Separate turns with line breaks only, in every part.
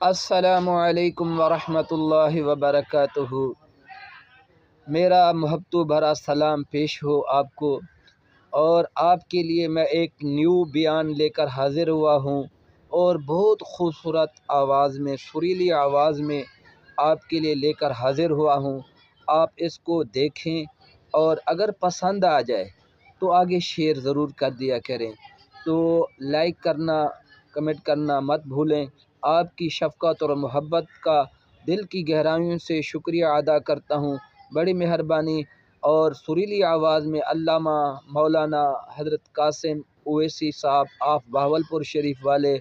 السلام علیکم ورحمۃ اللہ وبرکاتہ۔ میرا محبت بھرا سلام پیش ہو آپ کو، اور آپ کے لیے میں ایک نیو بیان لے کر حاضر ہوا ہوں، اور بہت خوبصورت آواز میں، سریلی آواز میں آپ کے لیے لے کر حاضر ہوا ہوں۔ آپ اس کو دیکھیں، اور اگر پسند آ جائے تو آگے شیئر ضرور کر دیا کریں، تو لائک کرنا، کمنٹ کرنا مت بھولیں۔ آپ کی شفقت اور محبت کا دل کی گہرائیوں سے شکریہ ادا کرتا ہوں، بڑی مہربانی۔ اور سریلی آواز میں علامہ مولانا حضرت قاسم اویسی صاحب آف بہاولپور شریف والے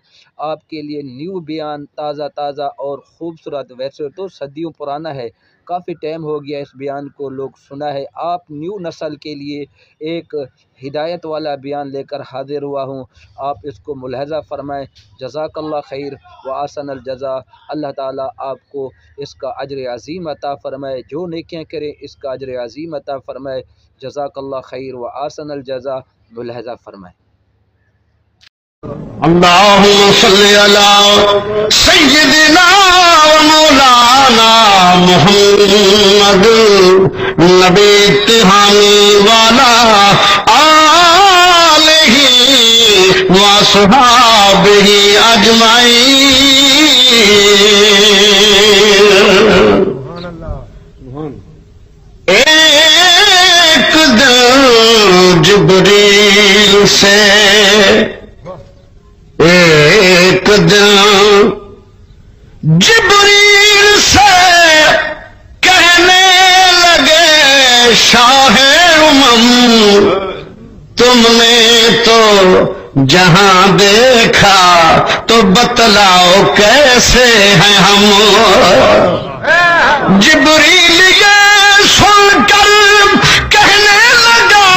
آپ کے لیے نیو بیان تازہ اور خوبصورت، ویسے تو صدیوں پرانا ہے، کافی ٹائم ہو گیا اس بیان کو لوگ سنا ہے۔ آپ نیو نسل کے لیے ایک ہدایت والا بیان لے کر حاضر ہوا ہوں، آپ اس کو ملاحظہ فرمائیں۔ جزاک اللہ خیر و احسن الجزا۔ اللہ تعالیٰ آپ کو اس کا اجر عظیم عطا فرمائے، جو نیکیاں کریں اس کا اجر عظیم عطا فرمائے۔ جزاک اللہ خیر و احسن الجزا، ملاحظہ فرمائیں۔
اللہم صلی علی سیدنا و مولانا محمد نبی اتحانی والا آلہ و صحابہ اجمعین۔ ایک دن جبریل سے ایک دن جبریل سے کہنے لگے شاہ امم، تم نے تو جہاں دیکھا تو بتلاؤ کیسے ہیں ہم۔ جبریل یہ سن کر کہنے لگا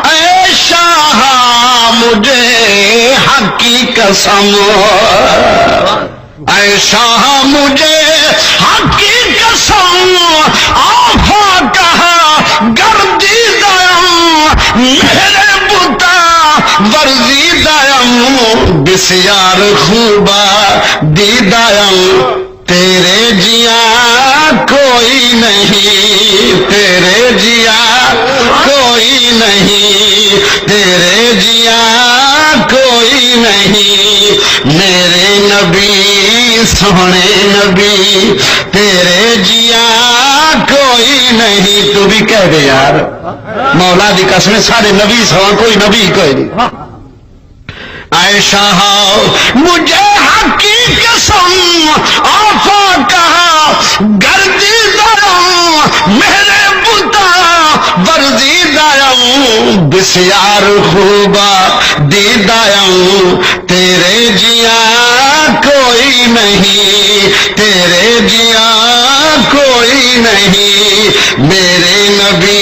اے شاہ مجھے حق کی قسم، اے شاہ مجھے حق کی قسم، آفا کہا گردیدم میرے بتا ورزیدم، بسیار خوبا دیدم تیرے جیا کوئی نہیں، تیرے جیا کوئی نہیں، تیرے جیا کوئی نہیں، میرے نبی سونے نبی تیرے جیا کوئی نہیں۔ تو بھی کہہ دے یار، مولا دی قسم سارے نبی سوان، کوئی نبی کوئی نہیں۔ اے شاہ مجھے حق کی قسم، آفا کہا گردیدم میرے بتا ورزیدم، بسیار خوبا دیدم تیرے جیا کوئی نہیں، تیرے جیا کوئی نہیں، میرے نبی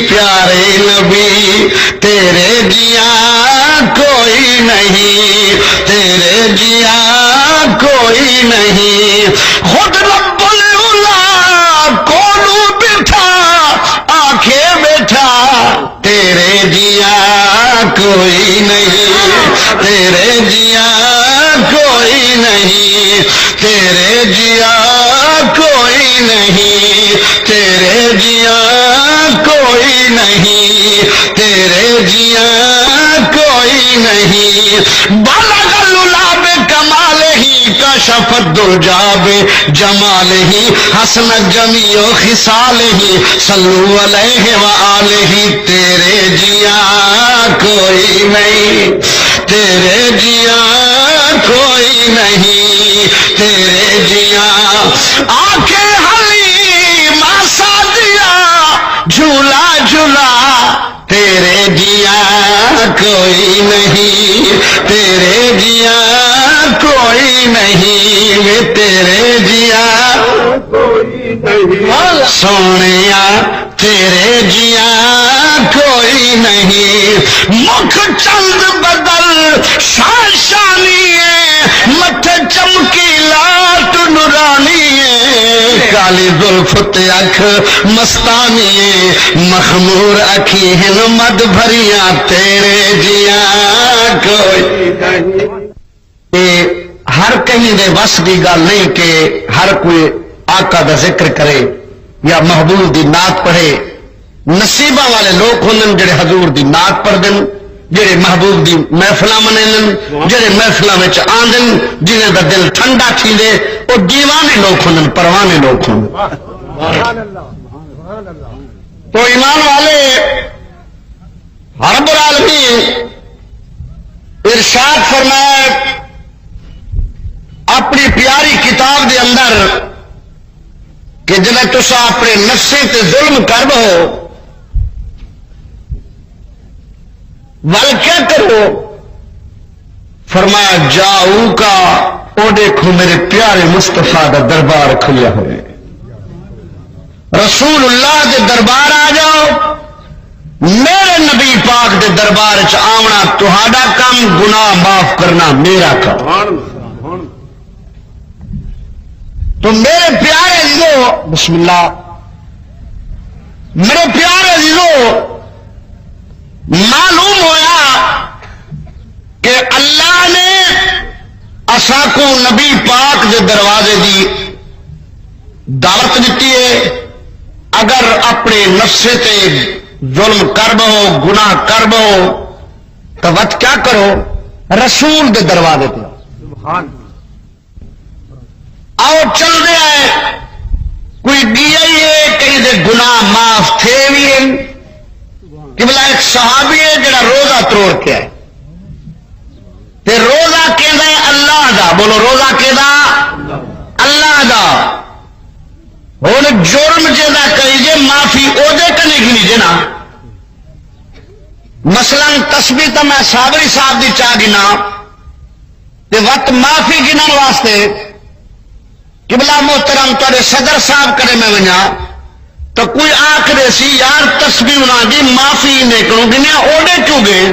پیارے نبی تیرے جیا کوئی نہیں، تیرے جیا کوئی نہیں۔ خود رب العلا کونوں بیٹھا آنکھیں بیٹھا تیرے جیا کوئی نہیں، تیرے جیا کوئی نہیں، تیرے جیا کوئی نہیں، تیرے جیا کوئی نہیں، تیرے جیا کوئی نہیں۔ بلغ العلا بکمالہ کشف الدجی بجمالہ، حسنت جمیع خصالہ صلو علیہ وآلہ، تیرے جیا کوئی نہیں، تیرے جیا کوئی نہیں، تیرے جیا آنکھیں حلیمہ سعدیہ جھولا جھولا تیرے جیا کوئی نہیں، تیرے جیا کوئی نہیں، تیرے جیا کوئی نہیں، سونیا تیرے جیا کوئی نہیں۔ مکھ چند بدل شاشانی متھے چمکی لاٹ نورانی، کالی زلف تے اکھ مستانی، مخمور اکھی ہن مد بھریاں تیرے جیا کوئی نہیں۔ ہر کہیں دے بس کی گل نہیں کہ ہر کوئی آقا دا ذکر کرے یا محبوب دی نعت پڑھے. نصیبہ والے لوگ ہوں جڑے حضور دی نعت پڑھ دن، جڑے محبوب دی محفل منن، جڑے محفل آدن، جنہیں دا دل ٹھنڈا تھی دے، وہ دیوانے لوگ ہوں، پروانے لوگ ہوں. تو ایمان والے رب العالمین ارشاد فرمایا اپنی پیاری کتاب دے اندر کہ جب تسا اپنے نفسے تے ظلم کر دو ول کیا کرو، فرمایا جاؤ کا او دیکھو میرے پیارے مصطفیٰ دا دربار کھلیا ہوئے، رسول اللہ دے دربار آ جاؤ. میرے نبی پاک دے دربار آونا تہاڈا کام، گناہ معاف کرنا میرا کام. تو میرے پیارے عزیزو، بسم اللہ، میرے پیارے عزیزو، معلوم ہویا کہ اللہ نے اساں کو نبی پاک دے دروازے دی دعوت دیتی ہے. اگر اپنے نفسے تے ظلم کر بہو، گناہ کر بہو، تو وقت کیا کرو، رسول دے دروازے تے آؤ. چل رہا ہے کوئی گیا ہی ہے، کہیں دے گناہ معاف تھے بھی ہیں. کہ بلا ایک صحابی ہے جڑا روزہ توڑ کے آئے، تے روزہ کہندا ہے اللہ دا، بولو روزہ کہندا اللہ دا. ہوں جرم جہاں کریجے معافی وہ کنے گنیجے نا. مثلا تسبیح تو میں صابری صاحب کی چاہ گنا وقت معافی گنن واسطے قبلہ محترم تے صدر صاحب کرے میں ونیا تو کوئی آخر سی یار تسبیح انہوں دی معافی نے کروں گنیا اوڈے کیوں گئے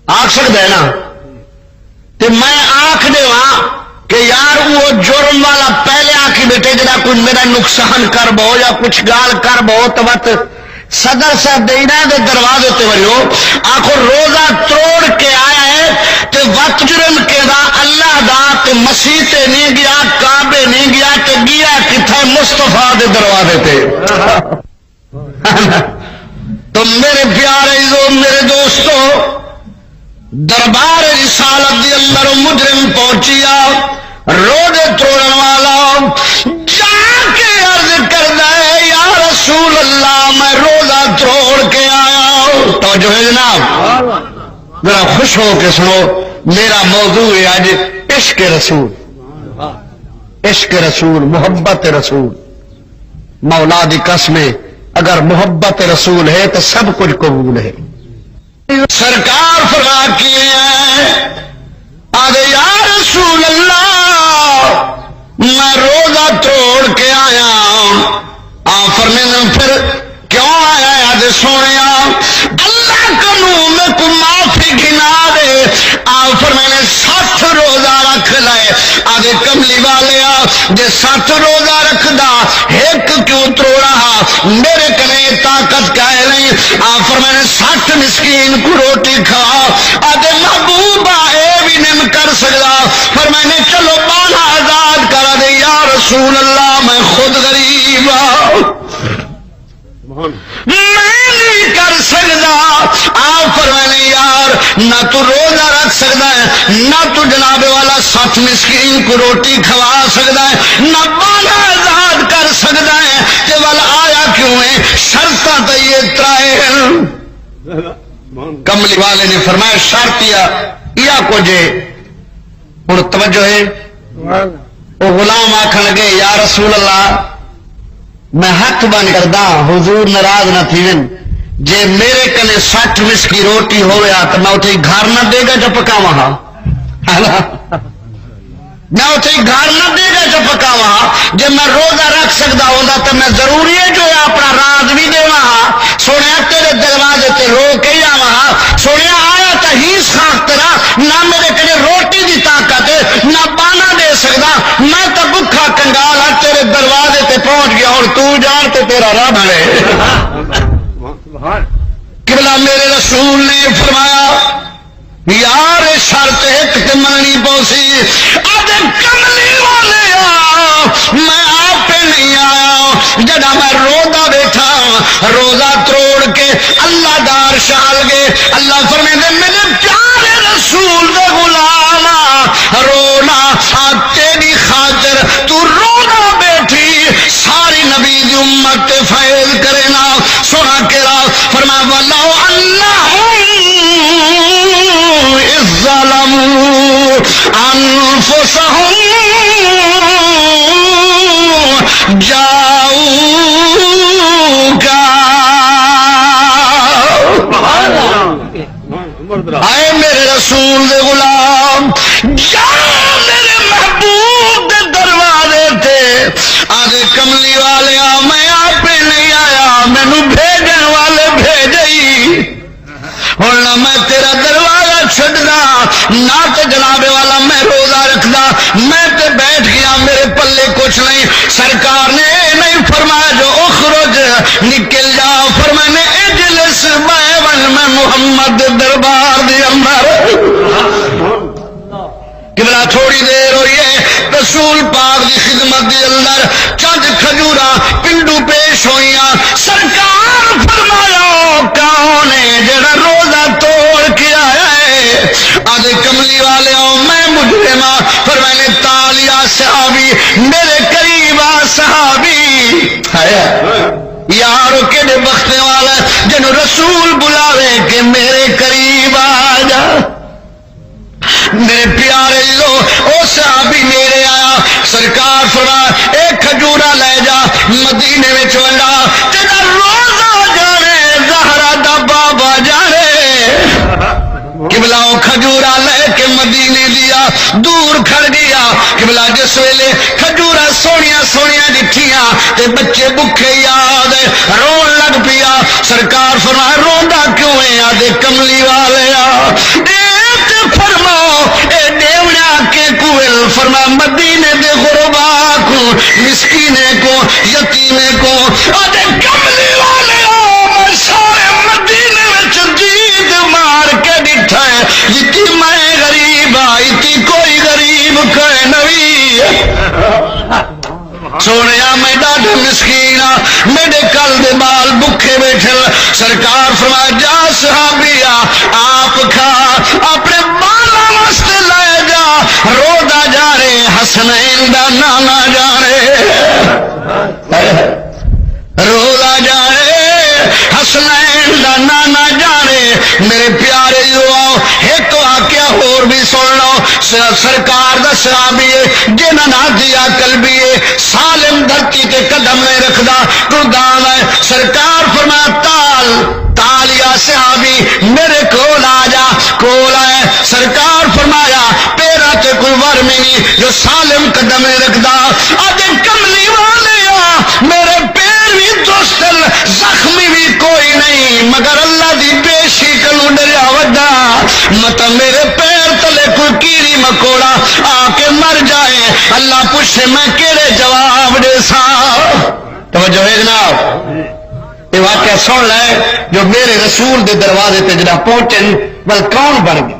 آخ سکتا ہے نا. تو میں آخ دے کہ یار وہ جرم والا پہلے آخی بیٹے جا کوئی میرا نقصان کر بو یا کچھ گال کر بو تو وقت صدر صاحب دینا دے دروازے تے وریو آخو روزہ توڑ کے آیا ہے تے وقت جرم کے دا اللہ دا تے مسیح تے نہیں گیا کعبے نہیں گیا تے گیا کتھے مصطفیٰ دے دروازے تے. تو میرے پیارے میرے دوستو دربار رسالت دی اندر مجرم پہنچیا روزے توڑن والا جا کے عرض کردا ہے یا رسول اللہ میں روزہ توڑ کے آیا. توجہ ہے جناب، ذرا خوش ہو کے سنو، میرا موضوع ہے آج عشق رسول. عشق رسول، محبت رسول. مولا دی قسم اگر محبت رسول ہے تو سب کچھ قبول ہے. سرکار فرما کیے ہیں آدھے یا رسول اللہ میں روزہ توڑ کے آیا. فرمینے پھر کیوں آیا آدھے سونے اللہ قانون میں کو معافی گنا دے. فرمینے 60 روزہ رکھ لائے. آدھے کملی والے جے 60 روزہ رکھدا ایک کیوں توڑا میرے کنے طاقت کا ہے نہیں. فرمینے 60 مسکین کو روٹی کھا. آدھے محبوبہ اے بھی نہیں کر سکتا. فرمینے چلو 12 آزاد کرا دے. یا رسول اللہ میں خود غریب میں نہیں کر سکتا. فرمینے یار نہ تو روزہ رکھ سکتا ہے نہ تو جناب والا 60 مسکین کو روٹی کھوا سکتا ہے نہ 12 آزاد کر سکتا ہے. کہ والا آیا کیوں ہے شرطاں تو یہ ترائے. کملی والے نے فرمایا شرط یا کو جے ہوں توجہ ہے. وہ غلام آخر لگے یا رسول اللہ میں ہاتھ بند کردا حضور ناراض نہ تھی جے میرے کنے 60 مس کی روٹی ہویا تو میں اتنے گھر نہ دے گا جو پکاوا میں اتنے گھر نہ دے گا جو پکاوا. جے میں روزہ رکھ سکتا ہوتا تو میں ضروری ہے جو اپنا راز بھی دے سونے تیرے دروازے تے رو کے آوا. سونے آیا تو ہی خاص طرح نہ میرے کنے روٹی دی طاقت نہ بانا دے سکتا. میں تو بکھا کنگال ہاں تیرے دروازے تے پہنچ گیا اور تو جان تے تیرا راہ بنے. قبلہ میرے رسول نے فرمایا یار شرط ایک تے مننی بہت سی آدھے کملی والے میں آپ نہیں آیا جڑا میں روزہ بیٹھا روزہ توڑ کے اللہ دار شال گئے اللہ فرمے دے میرے پیارے رسول دے غلام رونا تیری خاطر تو رونا بیٹھی ساری نبی دی امت تے فیض کرے نا سنا کے راز فرما واللہ انہم اذ ظلموا انفسہم جاؤکا آئے میرے رسول دے غلام جا میرے محبوب دے دروازے تے آدھے کملی والے میں آپ نہیں آیا مینو بھیجن والے بھیجئی ہوں نہ میں تیرا دروازہ چھڈنا نہ تو جناب والا میں روزہ رکھدا میں تے بیٹھ گیا میرے پلے کچھ نہیں سرکار نے نہیں فرمایا جو اخرج نکل جا فرمایا نے اجلس بیون میں محمد دربار دی اندر قبلہ تھوڑی دیر ہوئی ہے رسول پاک دی خدمت دی اندر چند کھجورا پنڈو پیش ہوئیاں سرکار فرمایا کون ہے جڑا روزہ توڑ کے آیا ہے آدھے کملی والے میں مجرمہ فرمانے تالیا صحابی میرے قریب آ صحابی یارو کیڑے بختے والا جنہوں رسول بلاوے کہ میرے قریب آ جا میرے پیارے لو او صحابی میرے آیا سرکار فرما ایک کھجورا لے جا مدینے میں ونڈا تیرا روزہ جانے زہرا دا بابا جانے قبلہ کھجورا لے کے مدینے دیا دور کھڑ گیا قبلہ جس ویلے کھجورا سونیاں سونیاں ڈٹھیاں تے بچے بکھے یاد رون لگ پیا سرکار فرما روندا کیوں ہے آدھے کملی والے فرماؤ اے دیوڑا کے کوئل فرما مدینے دے غربا کو مسکینے کو یتیمے کو آدھے کملی والے میں سارے مدینے میں جید مار کے ڈٹھا ہے جتی میں غریب آئی تھی کوئی غریب کوئی نوی سونے میں ڈاڈے مسکین میرے کل دے بال بکھے بیٹھے سرکار فرما جا صحابیا آپ کھا اپنے بالا واسطے لے جا رودا جا رہے حسنین دا نانا جا رہے رودا جا رہے حسنین دا نانا جا رہے میرے پیارے یو ایک واقعہ اور بھی سن لو سرکار دا صحابی جنہ نہ دیا قلبی سالم دھرتی تے قدم نہیں رکھدا قردان ہے سرکار فرمایا تال یا صحابی میرے کول آ جا کول آئے سرکار فرمایا پیرا تے کوئی ورم نہیں جو سالم قدم نہیں رکھدا آدھے کملی والے میرے پیر بھی دوستل زخمی بھی کوئی نہیں مگر اللہ دی پیشی کلو ڈریا وڈا مت میرے پیر تلے کوئی کیڑی مکوڑا آ کے مر جائے اللہ پوچھے میں کیڑے جواب دے سا توجہ ہے جناب یہ واقعہ سن لے جو میرے رسول دے دروازے تے جڑا پہنچن بل کون بن گیا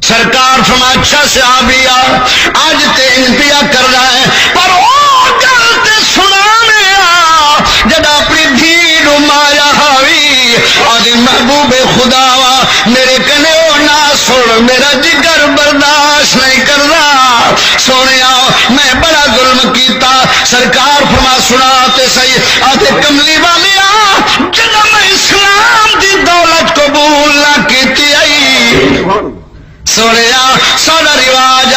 سرکار فرما اچھا صحابی آج تے انتیا کر رہا ہے پر او گل تے سنانے جڑا اپنی دھی نو مایا ہاوی آج محبوب خدا وا میرے کنے او نہ سن میرا جگر برداشت نہیں کر رہا سونے میں بڑا ظلم کیتا سرکار فرما سنا تے صحیح آتے کملی والیا جنہ میں اسلام دی دولت قبول نہ کیتی آئی سونے سارا رواج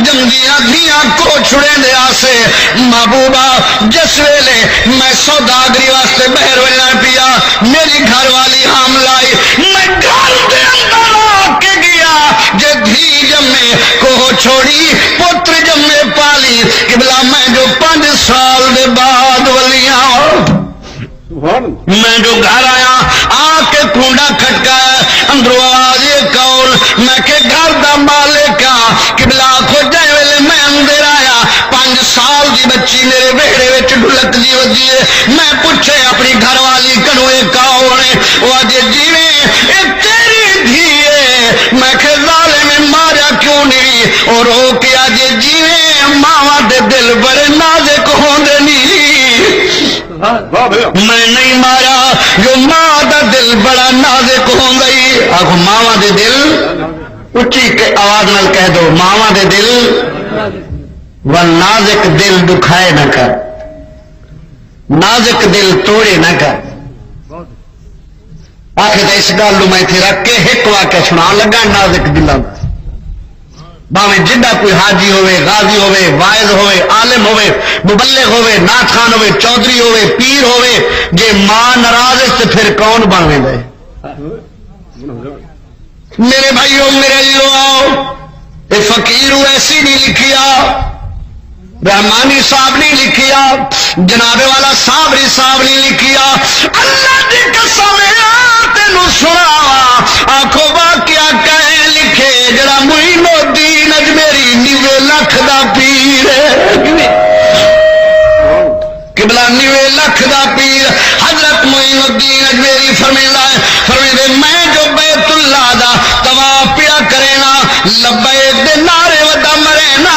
جمدیاں دھیاں کو چھڑے دیا سے محبوبہ جس ویلے میں سوداگری واسطے بہر ویلنا پیا میری گھر والی حامل آئی میں گھر دے اندر آ کے گیا جے دھی جمے کو چھوڑی پتر جمے پالی قبلہ میں جو 5 سال دے بعد ولیاں میں جو گھر آیا آ کے کونڈا کھٹکایا اندروں آواز یہ کول میں کہ گھر دا مالک قبلہ کھو جائے ویلے میں اندر آیا 5 سال دی بچی میرے بیڑے وچ ڈھلک دی ودی ہے میں پوچھے اپنی گھر والی کنوے کون ہے وہ آج جیویں اے تیری دھی ہے میں کہ ظالم ماریا کیوں نہیں اور رو کے اج جیویں ماواں دے دل بڑے نازک ہوندے نہیں میں نہیں مارا جو ماں دا دل بڑا نازک ہوندی آکھو ماواں دے دل اچھی آواز نال کہہ دو ماواں دے دل و نازک دل دکھائے نہ کر نازک دل توڑے نہ کر آخر اس گل میں تھے رکھ کے ایک واقعہ سنا لگا نازک دلوں باویں جڈا کوئی حاجی ہوئے غازی ہوئے واعظ ہوئے عالم ہوئے مبلغ ہوئے نعت خان ہوئے چودھری ہوئے پیر ہوئے جے ماں ناراض ہے تو پھر کون بننے دے میرے بھائیوں میرے لیو آؤ یہ فقیر ایسی نہیں لکھیا رحمانی صاحب نہیں لکھیا جناب والا صابری صاحب نہیں لکھیا اللہ دی قسم تینوں سنا آنکھوں واقعہ کہے لکھے جڑا معین الدین اجمیری 90 لاکھ دا پیر قبلہ 90 لاکھ دا پیر حضرت معین الدین اجمیری فرمیندے میں جو بیت اللہ دا طواف پیا کرے نا لبیک دے نعرے ودا مرے نا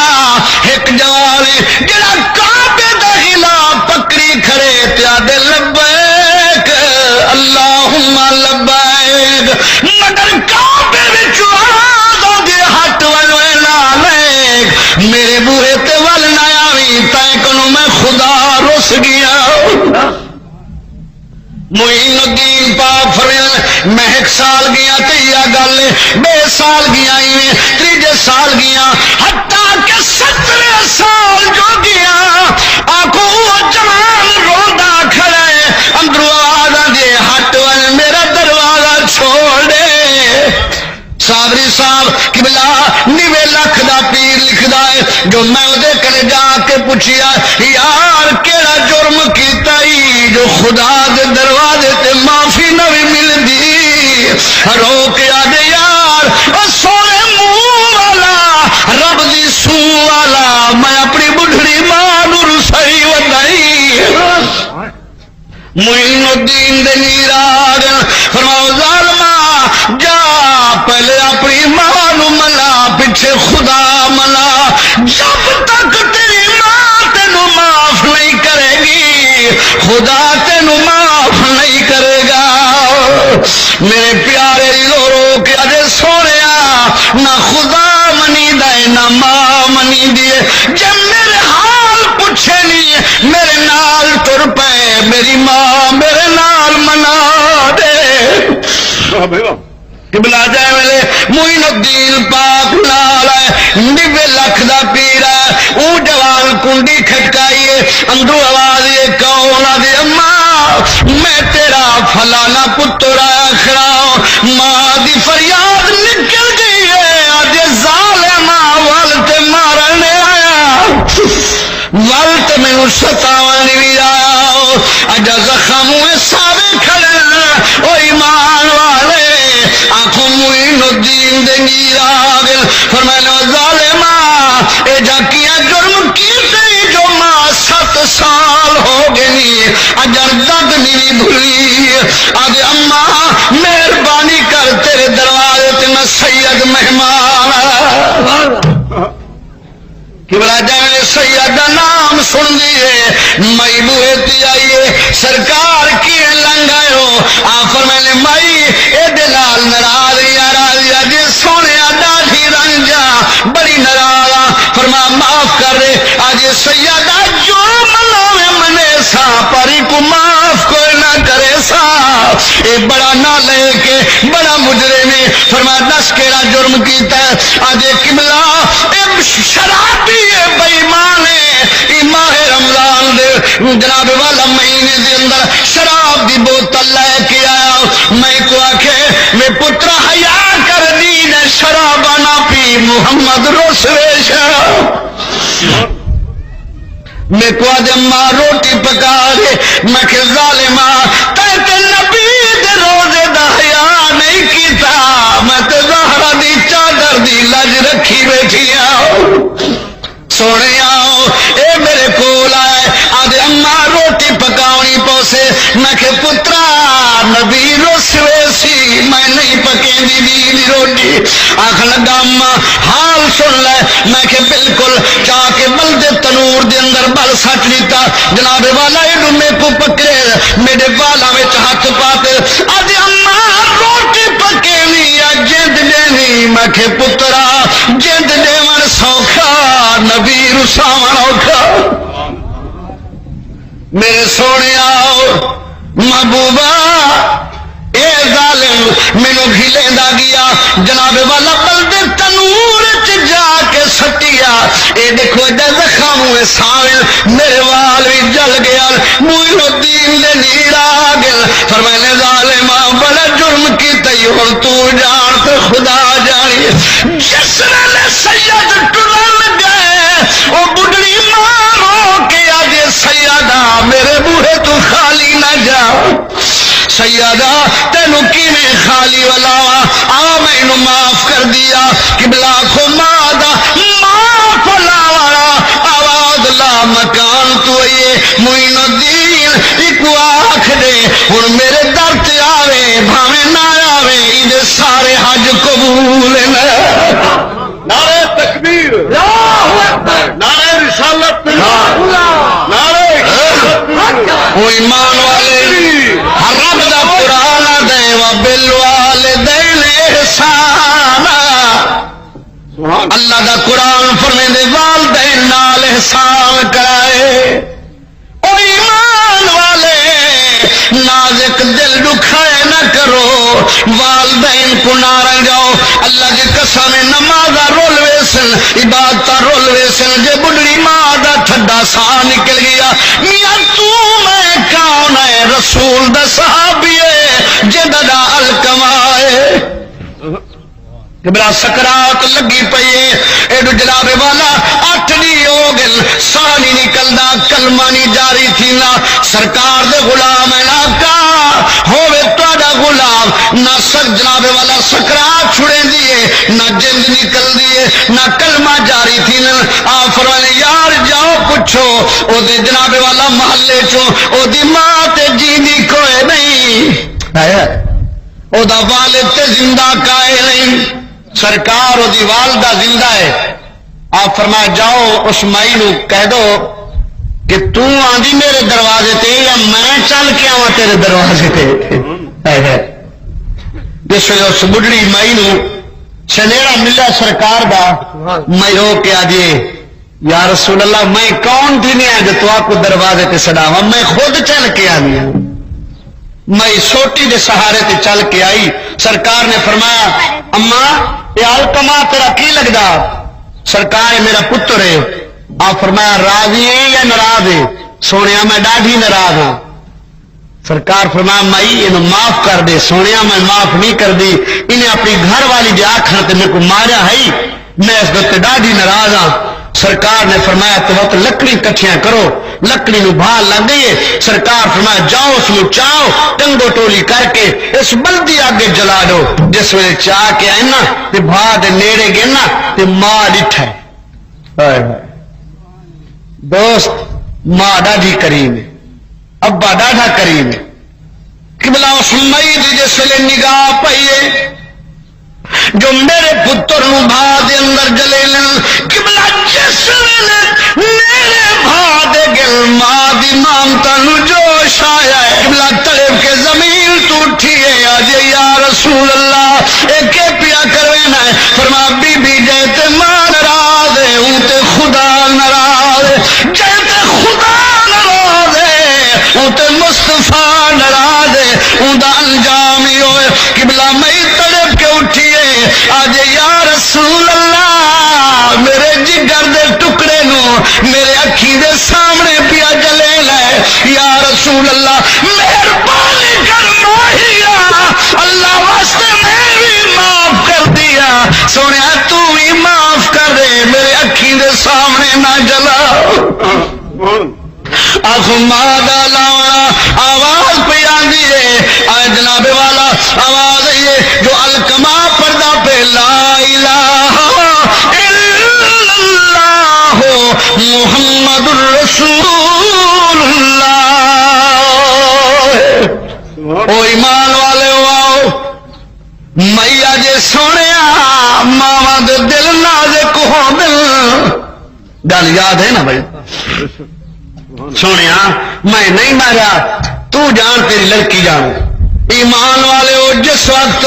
ایک جوان جڑا کعبے دا خلاف پکڑی کھڑے تے دے لبیک اللہم لبیک مگر کعبے وچ آواز آندی ہٹ ولے لبیک میرے بوہے تے ول نہ آویں تے کنوں میں خدا رس گیا معین الدین پاک فرمایا میں ایک سال گیا تے یا گل بے سال گیا تیجے سال گیا حتیٰ کہ 17 سال جو گیا آنکھوں وہ جوان رودا کھڑے اندروں آواز دے ہٹ ول میرا دروازہ چھوڑ دے صابری صاحب قبلہ 90 لاکھ دا پیر لکھدا ہے جو میں دے کر جا کے پوچھیا یار کیڑا جرم کیتا ای جو خدا دے دروازے تے معافی نہ ملدی رو کے آدے یار او سونے منہ والا رب دی سو والا میں اپنی بڈھڑی ماں نو رسائی ودائی معین الدین دے نیراگ فرماؤ ظالما جا پہلے اپنی ماں نو ملا پیچھے خدا ملا جب تک تیری ماں تینو معاف نہیں کرے گی خدا تینو معاف نہیں کرے گا میرے پیارے رو رو کے اجے سونیا نہ خدا منی دے نہ ماں منی دیے جب میرے حال پوچھے نہیں میرے نال تر پے میری ماں میرے نال منا دے قبلہ جائے ویلے معین الدین پاک نال ہے 90 لاکھ دا پیر ہے او جوان کنڈی کھٹکائیے اندرو آواز یہ کون آدھے اماں میں تیرا فلانا پتر آخرا ماں دی فریاد نکل گئی ہے آدھے ظالمہ والتے مارنے آیا والتے میں اس ستاوانی بھی آیا اجا زخم ہوئے سارے کھڑے او ایمان والے آنکھوں معین الدین دے نیراگ فرمایا ظالمہ اے جا کیا جرم کیتے جو ماں 7 سال ہو گئی اجر دد نہیں بھولی آدھے اماں مہربانی کر تیرے دروازے تے میں سید مہمان قبلہ جانے سید کا نام سن دیے مئی بوئے تی آئیے سرکار کی لنگ آئے ہو آفر میں نے مئی اے دلال نراض یا جی سونے ڈاڈھی رنجا بڑی نراضا فرما معاف کر رہے آج سیدہ جو ملاوے منے سا پری کو معاف کوئی نہ کرے سا اے بڑا نہ لے کے بڑا مجرے میں فرما 10 کیڑا جرم کیتا ہے آج قبلہ اے شرابی بے ایمان ہے ماہ رمضان دے جناب والا مہینے دے اندر شراب دی بوتل لے کے آیا میں کو آکھے میں پتر حیا کر دین شراب نہ پی محمد رسول شاہ میں کو آدھے ماں روٹی پکا دے میں کہ ظالمہ تے نبی دے روزے دا حیا نہیں کیتا میں تے زہرا دی چادر دی لج رکھی بیٹھی سونے آؤ اے میرے کول آئے آدھے اماں روٹی پکاؤنی پوسے میں کہ پترا نبی رسوے سی میں نہیں پکیں دی روٹی آخ لگا اما حال سن لے میں کہ بالکل جا کے بلدے تنور دے اندر بل سٹ دیتا جناب والا ایڈو میں کو پکڑے میرے بالا میں ہاتھ پاتے آدھی اما روٹی پکے نہیں جد دینی میں کہ پترا جد دیون سوکھا نبی رساون اوکھا میرے سونے آؤ محبوبہ اے ظالم مینو گھلیندا گیا جناب والا بلدے تنور جا کے سٹیا اے دیکھو ایڈا زخم ہوئے ساویں میرے وال بھی جل گیا موئی الدین دے نیڑ آ گیا فرمایا ظالما بڑا جرم کیتا ہن تو جان تے خدا جانی جس نے سید ٹرن گئے او بڈڑی ماں ہو کے آج سیدہ میرے بوہے تو خالی نہ جا سیدہ تینو کیویں خالی ولاوا آ مینوں معاف کر دیا قبلہ کو مادا معاف لاوا آواز لا مکان تو یہ معین الدین ایک آنکھ دے ہن میرے در تے آوے بھاویں نہ آوے ایدے سارے حج قبول نعرہ تکبیر اللہ اکبر نعرہ رسالت نعرہ وہ ایمان والے رب دا قرآن دے و بالوالدین احسانا اللہ دا قرآن فرمے دے والدین نال احسان کرائے او ایمان والے نازک دل دکھائے نہ کرو والدین کو نہ رنجاؤ اللہ کی قسم نمازہ رول ویسن عبادتہ رول ویسن جے بڑی ماں دا ٹھڈا سا نکل گیا میاں تو میں کون ہے رسول دا صحابی ہے جدہ الکمائے بڑا سکرات لگی پئیے ایڈو جناب والا 8 دی ہو گل سا نہیں نکلدا کلمہ نہیں جاری تھی نا سرکار دے غلام ہے آقا ہوے تہاڈا غلام نہ سر جناب والا سکرات چھڑے دیے نہ جند نکل دیے نہ کلمہ جاری تھی نا آ فرمانے یار جاؤ پوچھو او دے جناب والا محلے چوں او دی ماں تے جیندی کوئی نہیں او دا والد تے زندہ کائے نہیں سرکار او دی والدہ زندہ ہے آپ فرمایا جاؤ اس مائی نو کہہ دو کہ تو آندھی میرے دروازے تے یا میں چل کے آواں تیرے دروازے تے جس ویلے اس بڑھڑی مائی نو چنیڑا ملا سرکار دا میں رو کے آجے یا رسول اللہ میں کون تھی نہیں آج تو آپ کو دروازے تے سڑاواں میں خود چل کے آنی ہوں میں سوٹی دے سہارے تے چل کے آئی سرکار نے فرمایا اماں یہ الکما تیرا کی لگدا سرکار میرا پتر ہے آپ فرمایا راضی ہے یا ناراض ہے سونیا میں ڈاڈھی ناراض ہوں سرکار فرمایا مائی انہوں معاف کر دے سونیا میں معاف نہیں کر دی انہیں اپنی گھر والی دے آکھنا تے میں کو ماریا ہے میں اس گتے ڈاڈھی ناراض ہوں سرکار نے فرمایا تو وقت لکڑی کٹھیاں کرو لکڑی نو بھال لگ گئی سرکار فرمایا جاؤ اس نو چاؤ ٹنگو ٹولی کر کے اس بلدی آگے جلا دو جس ویلے چاہ کے آئے نا تے بھا دے نیڑے گئے نا تے ماں ڈٹھا ہے دوست ماں ڈاڈھی کریم ہے ابا ڈاڈھا کریم ہے قبلہ اس مئی دی جس ویلے نگاہ پئیے جو میرے پتر نو بھا دے اندر جلے لن قبلہ جس ویلے میرے بھا دے گل ماں دی مامتا نو جوش آیا ہے قبلہ تڑپ کے زمین تو اٹھیے آجے یا رسول اللہ ایک پیا کروینا ہے فرما بی بی جیتے ماں نراز ہے اونتے خدا نراز ہے جیتے خدا نراز ہے اونتے مصطفیٰ نراز ہے اوندا انجام ہی ہوئے قبلہ میں تڑپ کے اٹھیے آج یا رسول اللہ میرے جگر دے ٹکڑے نو میرے اکھی دے سامنے پیا جلے لے یا رسول اللہ مہربانی کر ماہیا اللہ واسطے میں بھی معاف کر دیا سونے تو بھی معاف کر دے میرے اکھی دے سامنے نہ جلا آخو مادہ لاؤنا آواز پہ آندی ہے آئے جناب والا آواز ہے جو الکما پردہ پہ لا الہ الا اللہ محمد الرسول اللہ او ایمان والے آؤ میا جے سونے ماوا دے دل نازک ہو دل گل یاد ہے نا بھائی سونے میں نہیں مارا تو جان تیری لڑکی جان ایمان والے ہو جس وقت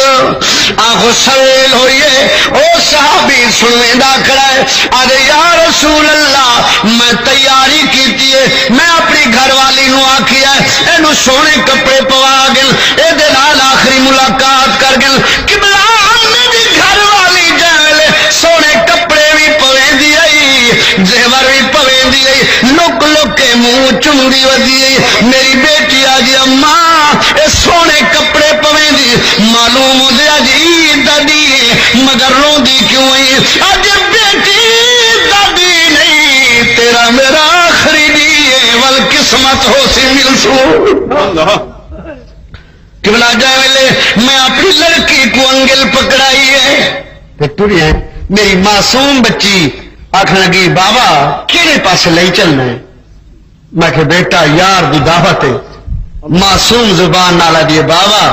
آنکھوں سویل ہوئیے او صحابی سنویں دا کھڑا ہے آدھے یا رسول اللہ میں تیاری کیتی ہے میں اپنی گھر والی نو آکھی ہے اینو سونے کپڑے پوا گل اے دے نال آخری ملاقات کر گل قبلہ میری گھر والی جائے سونے کپڑے بھی پویں دی آئی زیور بھی پویں دی آئی لک لک کے منہ چمڑی ودی آئی میری بیٹی آجی اماں اے سونے کپڑے پویں دی معلوم ہو دیا جی دادی مگر رو دی کیوں آئی آج بیٹی دادی نہیں تیرا میرا آخری دیئے والقسمت ہو سی مل سو قبلہ جائے میں اپنی لڑکی کو انگل پکڑائی ہے ٹری ہے میری معصوم بچی آخر لگی بابا کہڑے پاس لے چلنا ہے میں کہ بیٹا یار دی دعوت ہے معصوم زبان نالا دیے بابا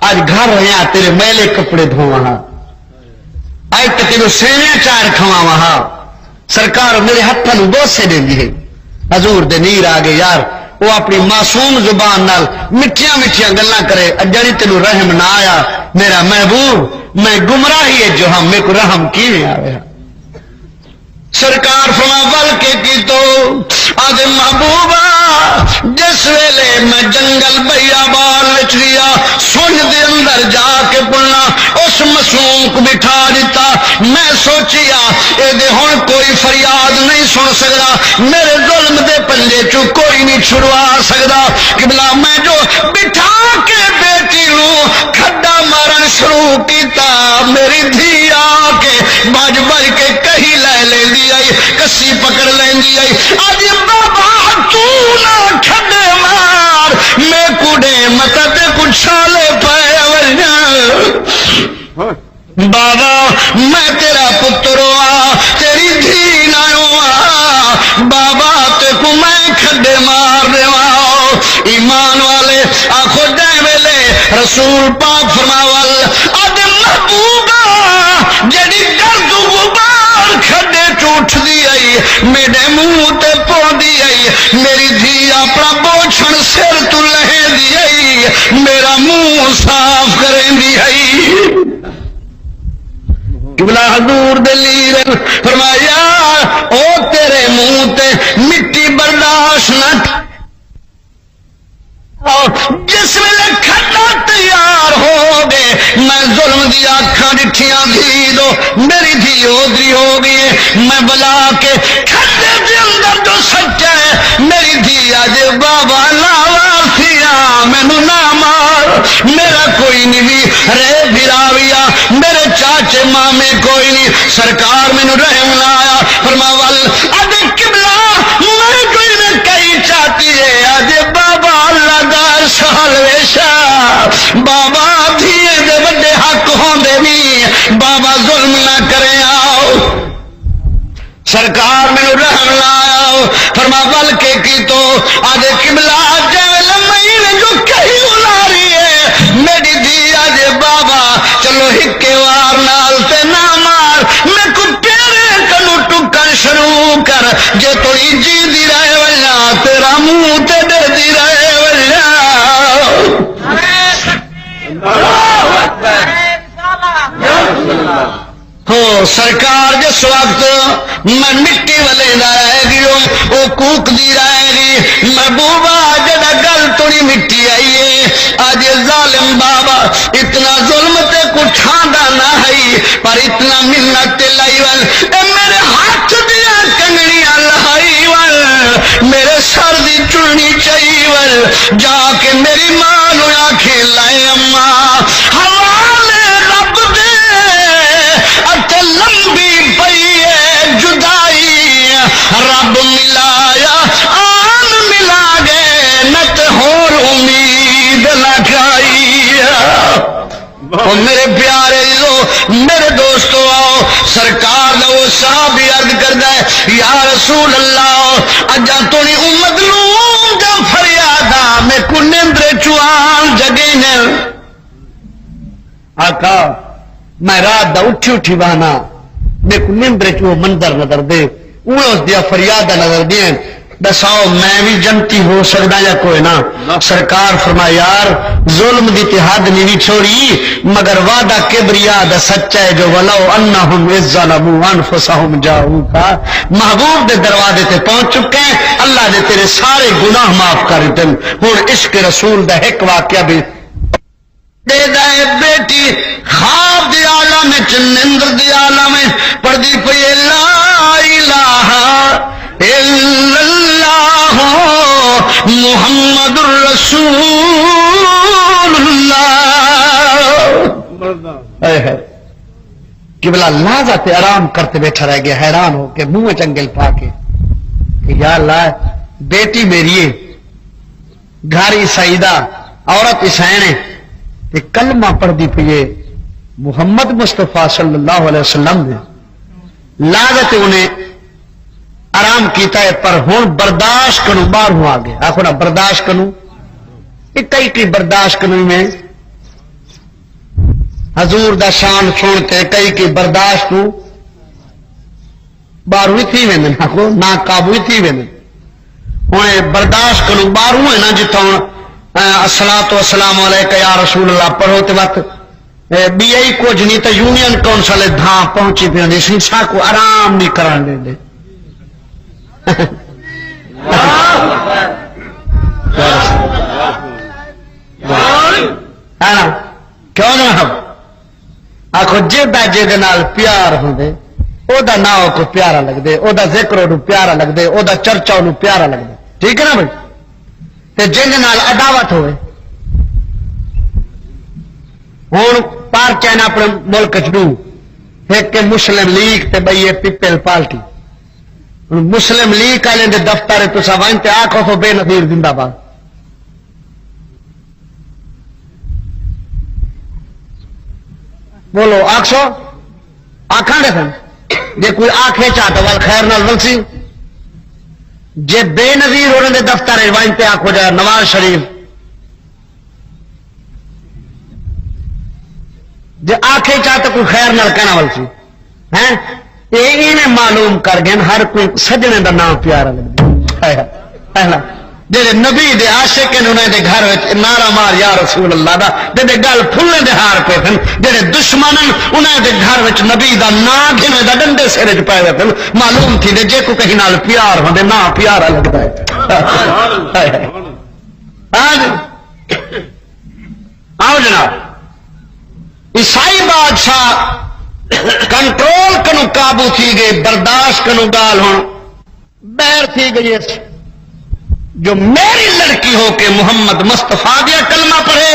آج گھر رہے ہیں تیرے میلے کپڑے دھواں آج تک تیرے سینے چار کھواں وہاں سرکار میرے ہاتھوں نو بوسے دے دی ہے حضور دے نیر آگے یار وہ اپنی معصوم زبان نال مٹھیاں مٹھیاں گلاں کرے اجڑی تینو رحم نہ آیا میرا محبوب میں گمراہی ہے جو ہم میرے کو رحم کیویں آوے سرکار فرما کے کی تو آدھے محبوبہ جس ویلے میں جنگل بیابان وچ گیا سن دے اندر جا کے پڑنا اس معصوم کو بٹھا دیتا میں سوچیا اے دے ہن کوئی فریاد نہیں سن سکدا میرے ظلم دے پنجے چوں کوئی نہیں چھڑوا سکدا قبلہ میں جو بٹھا کے بیٹی نو کھڈا مارن شروع کیتا میری دھی آ کے بج بج کے کہیں لے لیندی آئی کسی پکڑ لیندی آئی آج بابا تو نہ کھڈے مار میں کڑے متد کچھ سالے پائے بابا میں تیرا پتر ہوا تیری دھی نہ ہوا بابا تے کو میں کھڈے مار دیوا ایمان والے آنکھوں دے ویلے رسول پاک فرماول اد محبوبہ جڑی درد غبار کھڈے ٹوٹ دی آئی میرے منہ تے پو دی آئی میری دھی اپنا بوچھن سر تو لہے دی آئی میرا منہ صاف کریں دی آئی قبلہ حضور دلیر فرمایا او تیرے منہ تے مٹی برداشت نہ جس ویلے کھڈا تیار ہو گئے میں ظلم دی آنکھاں ڈٹھیاں دھی دو میری دھی ادری ہو گئی میں بلا کے کھڈے دے اندر جو سچا ہے میری دھی آج بابا لاواسیا مینو نہ مار میرا کوئی نہیں بھی رے بھراویا میرے چاچے مامے کوئی نہیں سرکار مینو رحم نہ آیا فرماول اد قبلہ میں کوئی نہ کئی چاہتی ہے آج بابا اللہ دا سال ویشا بابا دھیے دے بڑے حق ہوندے بھی بابا ظلم نہ کرے آؤ سرکار میں رحم لاؤ فرما بل کے کی تو آج قبلہ جیل مہینے جو کہیں الاری ہے میری دھی آج بابا چلو ہکے وار نال تے نہ مار میں کو تیرے کنو ٹکر شروع کر جو تو جی دی رہے ولا تیرا منہ تے دے دی رہے ولا ہو سرکار جس وقت میں مٹی والے رہ گی وہ کوک دی رہے گی محبوبہ جڑا گل تھوڑی مٹی آئی ہے آج ظالم بابا اتنا ظلم تے کٹھاندا نہ ہے پر اتنا منت لائی ول اے میرے ہاتھ دیا کنگڑیاں لائی ول میرے سر دی چڑنی چاہیے ول جا کے میری ماں نو آکھے لائے اماں حوالے رب دے اتے لمبی پئی ہے جدائی رب ملایا آن ملا گئے نت ہور امید نہ کھائی میرے پیارے میرے دوستو آؤ سرکار لو صحابی عرض کردا ہے یا رسول اللہ اجا تھوڑی امت لوم دا فریادا میں کو نیندرے چوان جگے نے آقا میں رات دا اٹھی بہنا میرے کو نیندر چ وہ منظر نظر دے اس دیا فریاد نظر دیں دساؤ میں بھی جنتی ہو سکتا یا کوئی نہ. سرکار فرمایا یار ظلم دی تے حد نہیں چھوڑی مگر وعدہ کبریا دا سچا ہے جو ولو انہم اذ ظلموا انفسہم جاؤک محبوب دے دروازے تے پہنچ چکے ہیں. اللہ نے تیرے سارے گناہ معاف کر دیتے. ہن عشق رسول دا ایک واقعہ بھی دے دے بیٹی خواب دی عالم وچ نیندر دی عالم پڑھدی پئی لا الہ الا اللہ محمد رسول اللہ. قبلہ لحظہ تے آرام کرتے بیٹھا رہ گیا حیران ہو کے منہ چنگل پا کے کہ یا اللہ بیٹی میری ہے گھر سعیدہ عورت عیسائن ہے کلمہ پڑھ دی پیے محمد مصطفیٰ صلی اللہ علیہ وسلم نے لاگت انہیں آرام کیتا ہے پر ہوں برداشت کروں باہر ہوں آگے آخو نا برداشت کروں کئی برداشت کروں میں حضور دا شان سنتے کئی برداشت ہوں باہر ہوئی تھی ویندن آخو نا قابو تھی ویندن ہوں برداشت کروں باہر ہوں ہے نا جتا ہوں الصلاۃ والسلام علیکہ یا رسول اللہ پڑھو تے وقت بی آئی کچھ نہیں تو یونین کونسل دھاں پہنچی پہ شیشا کو آرام نہیں کران دے دے کیوں جناب آخو جے نال پیار ہوں او دا ناؤ کو پیارا لگ دے او دا ذکر انہوں پیارا لگ دے او دا چرچا انہوں پیارا لگ دے ٹھیک ہے نا بھائی جن نال عداوت ہوئے ہوں پار چائنا اپنے ملک چڈو ایک مسلم لیگ تے بھائی پیپل پارٹی مسلم لیگ والے دفتر تصا ونتے آخو تو بے نظیر زندہ باد بولو آخسو آخان دے سن جے کوئی آخے چاہتا وال خیر نال ولسی جے بے نظیر ہونے دے دفتر ونتے آخو جا نواز شریف جے آخے چاہتا کوئی خیر نال کہنا ولسی ہیں یہ معلوم کر گئے ہر کوئی سجنے دا نام پیارا لگتا جی نبی دے عاشق انہیں دے گھر نعرہ مار یا رسول اللہ دا جی گل پھلے دے ہار پہ تھے جہے دشمن انہیں دے گھر نبی دا نام گھنے دا ڈنڈے سرے چ پائے تھے معلوم تھی دے جے کو کہیں نال پیار ہوں نہ پیارا لگتا ہے. آؤ جناب عیسائی بادشاہ کنٹرول کنو قابو تھی گئے برداشت کنو گال ہوں بیر تھی گئی جو میری لڑکی ہو کے محمد مصطفیٰ دیا کلمہ پڑھے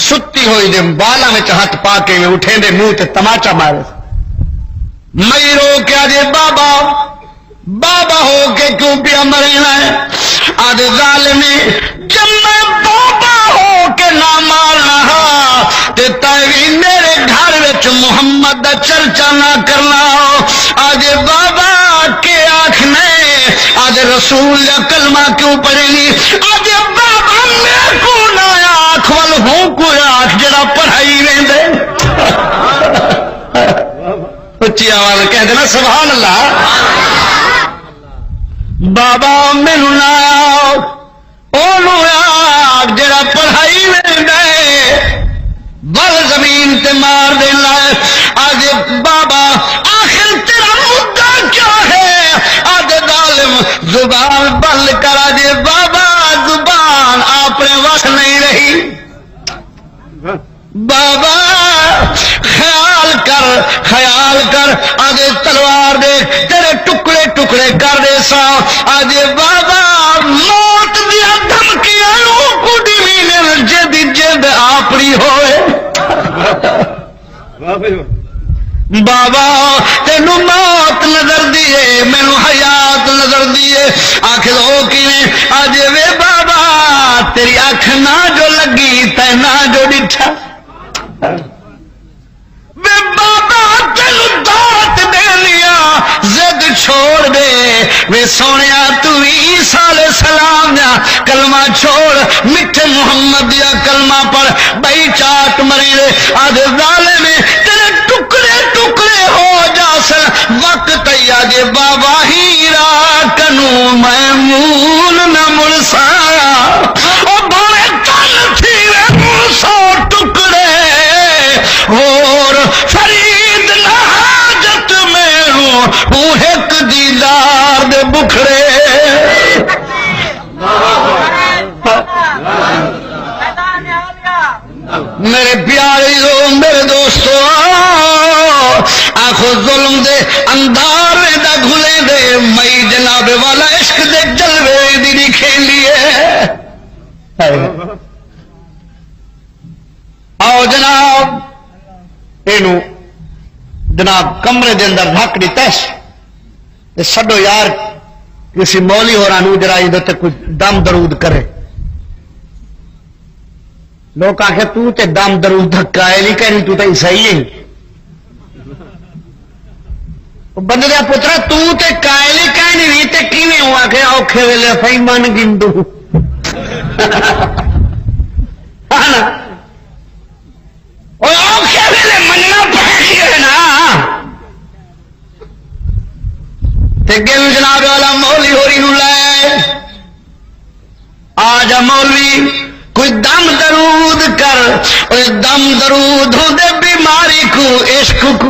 ستی ہوئی دے بالا میں ہاتھ پا کے اٹھیں دے منہ تے تماچا مارے مئی رو کے آجے بابا بابا ہو کے کیوں پیا مرنا ہے آج ظالمی جب میں بابا ہو کے نہ مارنا تے تاوی میرے گھر وچ محمد دا چرچا نہ کرنا آج بابا کے آنکھنے آج رسول یا کلمہ کیوں پڑھے گی آج بابا میں کو نہ آنکھ وال ہوں کوئی آنکھ جڑا پڑھائی رہن دے اچھی آواز کہہ دینا سبحان اللہ بابا مینو نہ جڑا پڑھائی رہن دے بل زمین تے مار دینا آج بابا آخر تیرا مدعا کیا ہے آج ظالم زبان بند کرا دے بابا زبان اپنے وقت نہیں رہی بابا خیال کر آگے تلوار دے تیرے ٹکڑے ٹکڑے کر دے سا آج بابا موت دیا دھمکیاں کڈی مینے جد جد آپری ہوئے بابا تینو موت نظر دیے مینو حیات نظر دیے آخر ہو کی آج وے بابا تیری اکھ نہ جو لگی تے نہ جو ڈٹھا وے بابا تینو دات دے لیا زد چھوڑ دے وے سونیا تو عیسیٰ علیہ السلام یا کلمہ چھوڑ میٹھے محمد یا کلمہ پڑھ بھائی چاٹ مری دے آدھے ظالم تیرے ٹکڑے ٹکڑے ہو جاسن وقت آج بابا ہیرا کنو میمون نہ مرسا او بھاوے تن تھی سو ٹکڑے اور فرید نہ حاجت میں ہوں ایک دیدار دے بکھڑے میرے پیارے میرے دوستو آخو ظلم دے اندار دا گھلے دے مئی جناب والا عشق دے جلوے دی کھیلیے آؤ جناب اینو جناب کمرے دے اندر ڈھک دیتا سڈو یار کسی مولی ہو رہا جرائی دے کوئی دم درود کرے لوگ آخر تو تے دم درود دھکا ہے نہیں کہنی تو تے صحیح ہے بندے دا پترا تو تے کائلی کہنی بھی تے کیویں ہوا کہ اوکھے ویلے فئی من گندو اوکھے ویلے مننا پڑی ہے نا تے گل جناب والا مولوی ہوری نو لائے آ جا مولوی کوئی دم درود کر دم درود ہوں دے بیماری کو عشق کو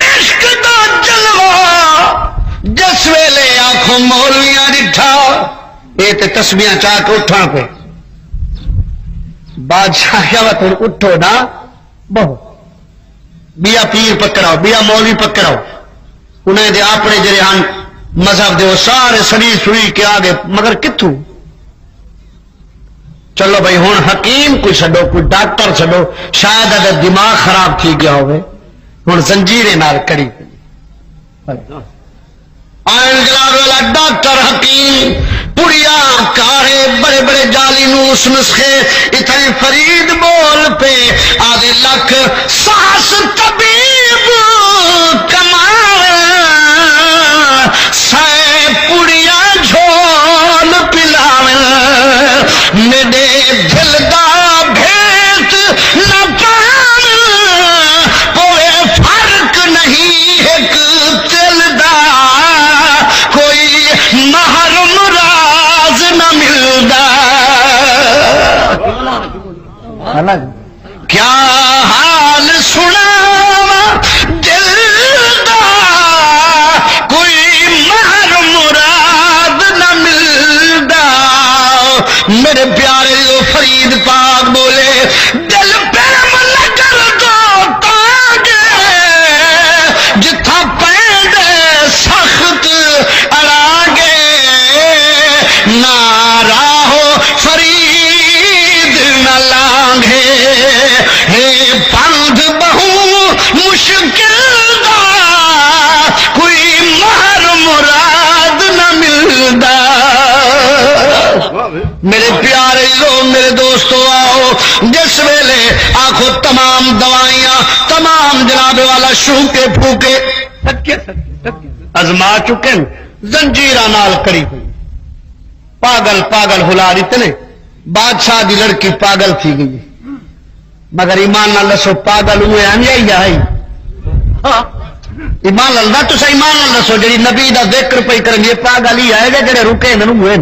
عشق دا جلوہ جس ویلے آنکھوں مولویاں ڈٹھا یہ تے تسبیحاں چاہ کے اٹھا پہ بادشاہ کیا بات اٹھو نا بہو بیا پیر پکڑاؤ بیا مولوی پکڑاؤ انہیں دے اپنے جڑے ہن مذہب دے وہ سارے سڑی سڑی کے آگے مگر کتوں چلو بھائی ہوں حکیم کوئی چڈو کوئی ڈاکٹر چڈو شاید اگر دماغ خراب تھی گیا ہوئے ہوں زنجیرے نال کڑی آئن جلال والا ڈاکٹر حکیم پڑیا کارے بڑے بڑے جالی نوس نسخے اتنے فرید بول پہ آدھے لکھ ساس طبیب کمال سائے پڑیا جھول پلاویں میرے دل دا بھیت نہ پان کوئی فرق نہیں ایک دل دا کوئی محرم راز نہ ملدا کیا حال سنا دل دا کوئی محرم مراد نہ ملدا میرے پیارے جو فرید پاک بولے دل پیرم نہ کر دو تاگے جتھا پیندے سخت اڑاگے نہ راہو فرید نہ لانگے ہے پندھ بہو مشکل دا کوئی مہر مراد نہ ملدا میرے پیارے لوگ میرے دوستو آؤ جس ویلے آنکھوں تمام دوائیاں تمام جناب والا شوکے پھوکے ازما چکے زنجیرہ نال کری ہوئی پاگل پاگل ہلا دیتے نے بادشاہ دی لڑکی پاگل تھی گئی مگر ایمان نال دسو پاگل ہوئے ہم یہی آئی ایمان نال نہ تو ایمان نال دسو جڑی نبی دا ذکر پہ کریں یہ پاگل ہی آئے گا جڑے رکے انہوں ہوئے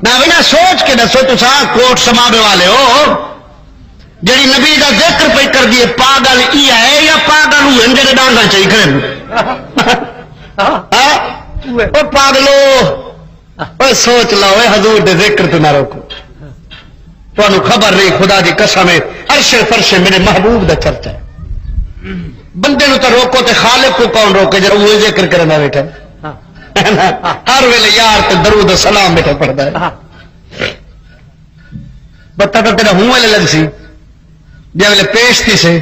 نہ سوچ کے دسو تو کوٹ سماوے والے ہو جڑی نبی دا ذکر پہ کر دیے پاگل ای ہے یا پاگل ہوئے جڑے ڈانگا چاہیے کریں پاگلو سوچ لو حضور دے ذکر تو نہ روکو تمہیں خبر نہیں خدا دی قسم ہے عرش فرش میرے محبوب دا چرچا ہے بندے نو تو روکو تے خالق کو کون روکے جب وہ ذکر کرنا بیٹھا ہر ویلے یار تے درود و سلام بیٹھا پڑھتا ہے بتا تو تیرا ہوں والے لگ سی جب ویلے پیش تھی سے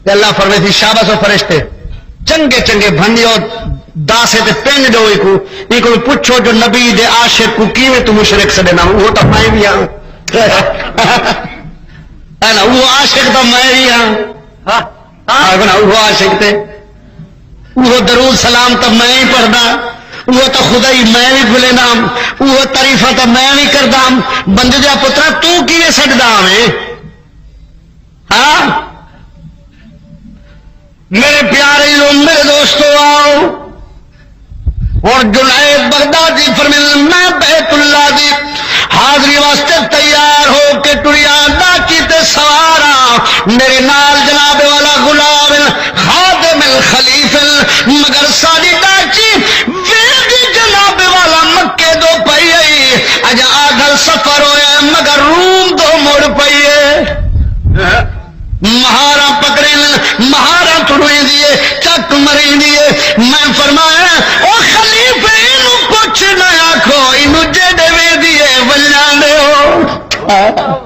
اللہ فرمے تھی شاباش و فرشتے چنگے چنگے بھنڈیو داسے تے پنج دو ایک پوچھو جو نبی دے عاشق کو کیویں تو مشرک سڈے نہ وہ تو میں بھی ہوں وہ عاشق تو میں بھی ہوں وہ عاشق تے وہ درود سلام تو میں ہی پڑھدا وہ تو خدا ہی میں بھی بھولے نام وہ تعریفہ تو میں بھی کردا بندے جا پترا تو کیویں سجدا میں ہاں میرے پیارے لوگ میرے دوستو آؤ اور جنید بغدادی فرماتے میں بیت اللہ دی حاضری واسطے تیار ہو کے ٹریا ڈاکی تے سوارا میرے نال جناب والا غلام خادم الخلیف مگر ساری ڈاکی ویدی جناب والا مکے دو پئی اج آدھل سفر ہویا مگر روم دو مڑ پئی مہارا پکڑے مہارا تڑویں دیے چک مریں دیے میں فرمایا او خلیفے انہوں کچھ نہ آکھو انہوں جیڑے میں دیے بلجان دے ہو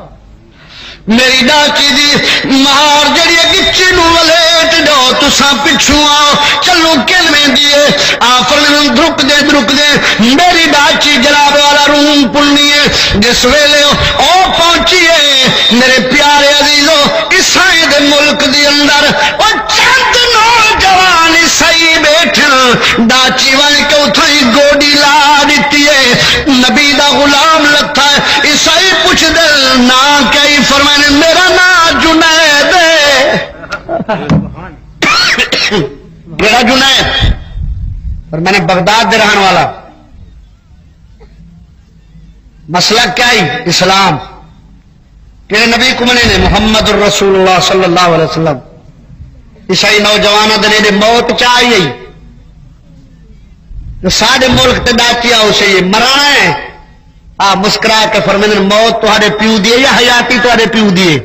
میری ڈاکی دی مہار جڑی گچی نو ولیٹ دو تساں پچھوں آؤ چلو کل میں دیے فرمایا دھرک دے میری ڈاکی جناب والا روم پلنی ہے جس ویلے او پہنچیے میرے پیارے عزیزو عیسائی دے ملک دی اندر او چند نوجوان عیسائی بیٹھے ڈاچی والے کے اتھائی گوڑی لا دیتی ہے نبی دا غلام لگتا ہے عیسائی پوچھ دے نا کئی فرمانے میرا نا جنید ہے میرا جنید اور میں نے بغداد دے رہن والا مسئلہ کیا ہی اسلام کہ نبی کو منے نے محمد الرسول اللہ صلی اللہ علیہ وسلم عیسائی نوجوان دنے موت چاہیے تو سارے ملک تے ڈاکیا اسے یہ مرانا ہے مسکرا کے فرمانے موت تہاڈے پیو دیے یا حیاتی تہاڈے پیو دیے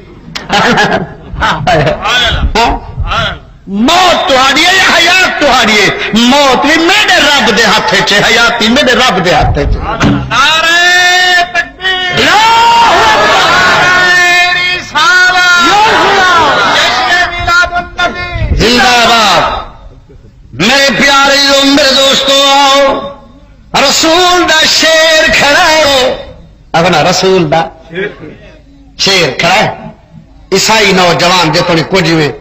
موت تہاڈی ہے یا حیات تہاڈی ہے موت بھی میرے رب دے ہاتھ چ حیاتی میرے رب دے ہاتھ چ زندہ باد میرے پیارے لوگ میرے دوستو آؤ رسول دا شیر کھڑا ہے اپنا رسول دا شیر کھڑا ہے عیسائی نوجوان جے تو کچھ میں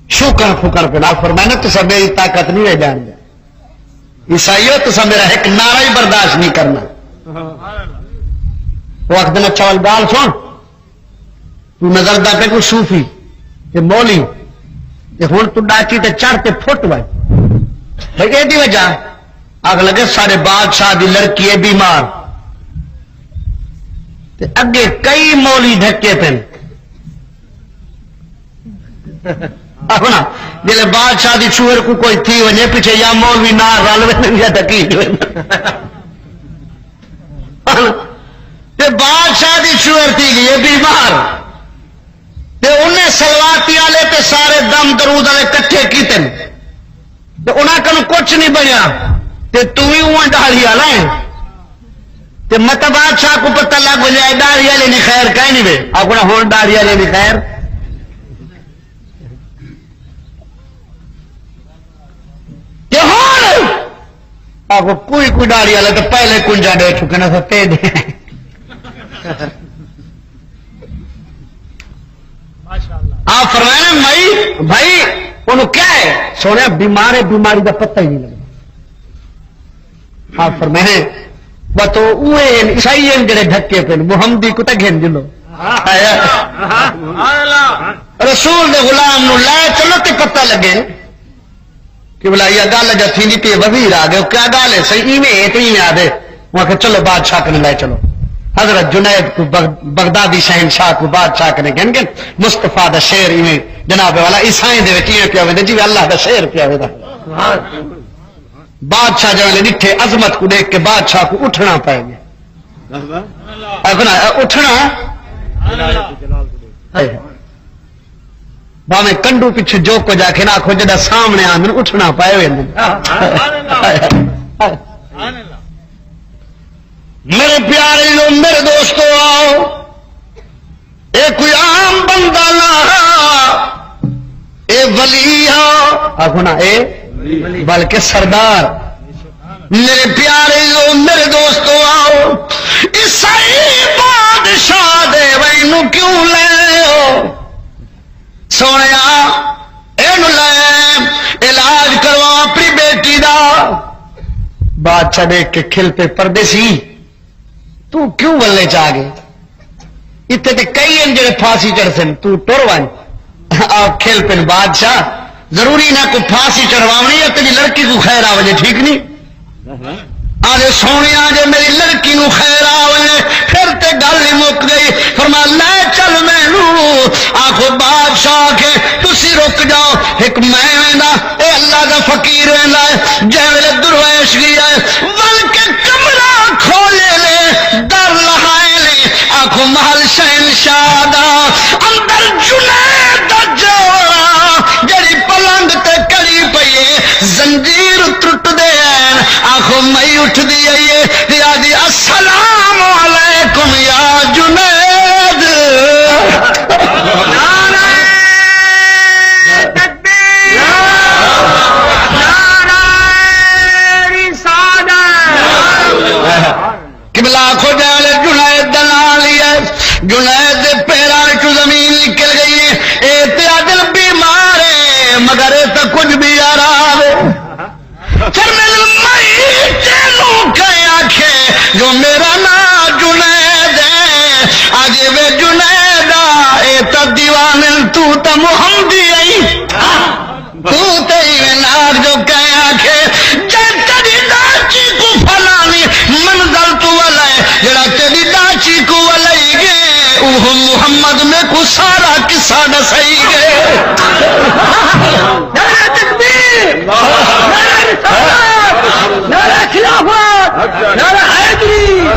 شوکر پھکر پہ نال فرمایا تو سب میری طاقت نہیں ہے جان دے عیسائیوں تو سب میرا ایک نعرہ ہی برداشت نہیں کرنا وقت دن اچھا والبال سن تو نظر دا پہ کوئی صوفی کہ مولی کہ ہون تو ڈاچی تے چڑھتے پھٹ بھائی بھائی یہ دی وجہ آگ لگے سارے بادشاہ دی لڑکی ہے بیمار تے اگے کئی مولی دھکے پہن اپنا جلے بادشاہ دی چوہر کو کوئی تھی وجہ پیچھے یا مولوی نار رالوے یا دھکی تے بادشاہ دی چوہر تھی گئی بیمار تے انہیں سلواتی والے تے سارے دم درود والے کٹھے کیتے تے انہاں کن کچھ نہیں بنیا تے تو ہی اوہ ڈالی والا ہے تے مت بادشاہ کو پتہ لگ جائے ڈالی والے نہیں خیر کہیں نہیں بے اپنا ہون ڈالی والے نہیں خیر کہ ہون آپ کو کوئی ڈالی والا تو پہلے کنجا دے چکے نا ستے دے آپ فرمائے مائی بھائی انہوں کیا ہے سونے بیمار ہے بیماری کا پتہ ہی نہیں لگا آپ فرمائے وہ تو عیسائی جڑے ڈھکے پہ محمدی کو تک گھن جلو رسول دے غلام نو لائے چلو تے پتہ لگے کہ بلا یہ گل جب تھی نہیں پی وزیر آ گئے کیا گل ہے صحیح میں تو ہی میں آ دے وہاں کہ چلو بادشاہ کو لائے چلو حضرت جنید کو بغدادی شہنشاہ کو بادشاہ کرنے گن گن مصطفیٰ دا شیر میں جناب والا عیسائی دے وچ پیا ہوے جی اللہ دا شیر پیا ہوے بادشاہ جو ڈٹھے عظمت کو دیکھ کے بادشاہ کو اٹھنا پائے گا اٹھنا باویں کنڈو پیچھے جو کو جا کے نہ آخو جا سامنے آن اٹھنا پائے ہوئے میرے پیارے لوگ میرے دوستو آؤ اے کوئی عام بندہ نہ اے ولی آخو نا اے بلکہ سردار میرے پیارے لوگ میرے دوستو آؤ عیسائی بادشاہ دے وینو کیوں لے سونے علاج کروا اپنی بیٹی دا بادشاہ دیکھ کے کھل پہ پردیسی تو کیوں ولے چاہ گئے اتنے تے کئی ہیں جڑے پھانسی چڑھ سن تو ٹر ون آپ کھل پہ بادشاہ ضروری نہ کوئی پھانسی چڑھواونی ہے تیری لڑکی کو خیر آ وجے ٹھیک نہیں آج سونے جو میری لڑکی نو خیر آوے پھر تے گل ہی مک گئی فرما لے چل مینوں آخو بادشاہ کے تسی رک جاؤ ایک میں ویندا اے اللہ دا فقیر ویندا جے ویلے درویش گیا ول کے کمرہ کھولے لے در لہائے لے آخو محل شہنشاہ دا اندر جنید دا جوڑا جڑی پلنگ تے کڑی پئی زنجیر ٹوٹ دے آخو مئی اٹھ دی آئیے آدھی السلام علیکم یا جنید نعرہ تکبیر نعرہ رسالت قبلہ آخو جائے جنید دلال ہے جنید دے پیرا چو زمین نکل گئی ہے اے تے عدل بیمار ہے مگر اے تا کچھ بھی آرام ہے جو میرا نام جنید ہے آج وے جنیدا اے تا دیوان تو تا محمدی آئی تو تے نار جو کہیں آنکھے جے تیری داچی کو فلانی منزل تو والے جڑا تیری داچی کو والی گے اوہ محمد میں کو سارا قصہ نسائی گے نعرہ تکبیر نعرہ خلافت نعرہ حیدری